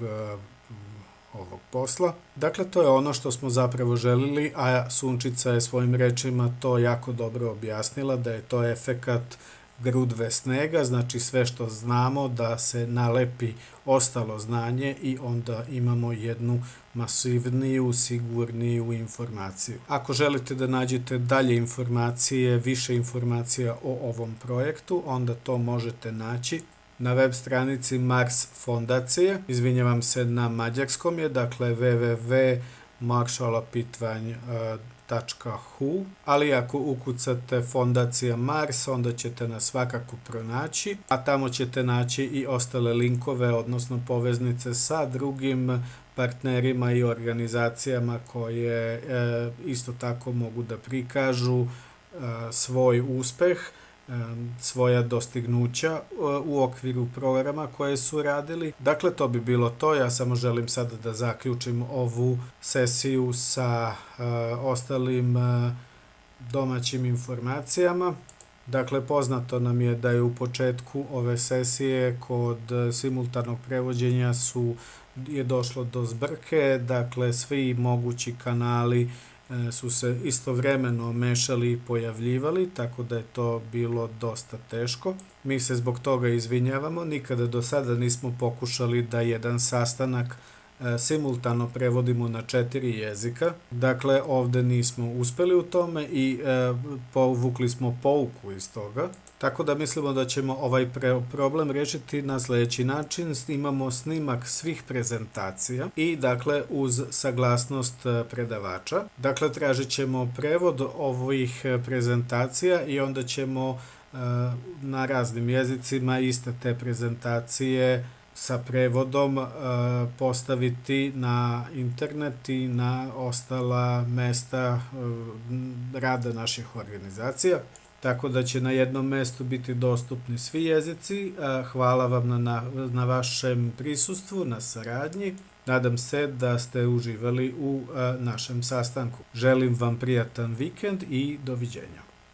posla. Dakle, to je ono što smo zapravo želili, a Sunčica je svojim rečima to jako dobro objasnila, da je to efekat grudve snega, znači sve što znamo da se nalepi ostalo znanje i onda imamo jednu masivniju, sigurniju informaciju. Ako želite da nađete dalje informacije, više informacija o ovom projektu, onda to možete naći na web stranici Mars fondacije. Izvinjavam se, na mađarskom je, dakle www.maršalapitvanj.hu, ali ako ukucate Fondacija Mars, onda ćete nas svakako pronaći, a tamo ćete naći i ostale linkove, odnosno poveznice sa drugim partnerima i organizacijama koje isto tako mogu da prikažu svoj uspeh, svoja dostignuća u okviru programa koje su radili. Dakle, to bi bilo to. Ja samo želim sada da zaključim ovu sesiju sa ostalim domaćim informacijama. Dakle, poznato nam je da je u početku ove sesije kod simultanog prevođenja je došlo do zbrke, dakle svi mogući kanali su se istovremeno mešali i pojavljivali, tako da je to bilo dosta teško. Mi se zbog toga izvinjavamo, nikada do sada nismo pokušali da jedan sastanak simultano prevodimo na 4 jezika. Dakle, ovde nismo uspeli u tome i povukli smo pouku iz toga. Tako da mislimo da ćemo ovaj problem rešiti na sljedeći način. Imamo snimak svih prezentacija i dakle uz saglasnost predavača. Dakle, tražit ćemo prevod ovih prezentacija i onda ćemo na raznim jezicima iste te prezentacije sa prevodom postaviti na internet i na ostala mesta rada naših organizacija. Tako da će na jednom mestu biti dostupni svi jezici. Hvala vam na vašem prisustvu, na saradnji. Nadam se da ste uživali u našem sastanku. Želim vam prijatan vikend i doviđenja.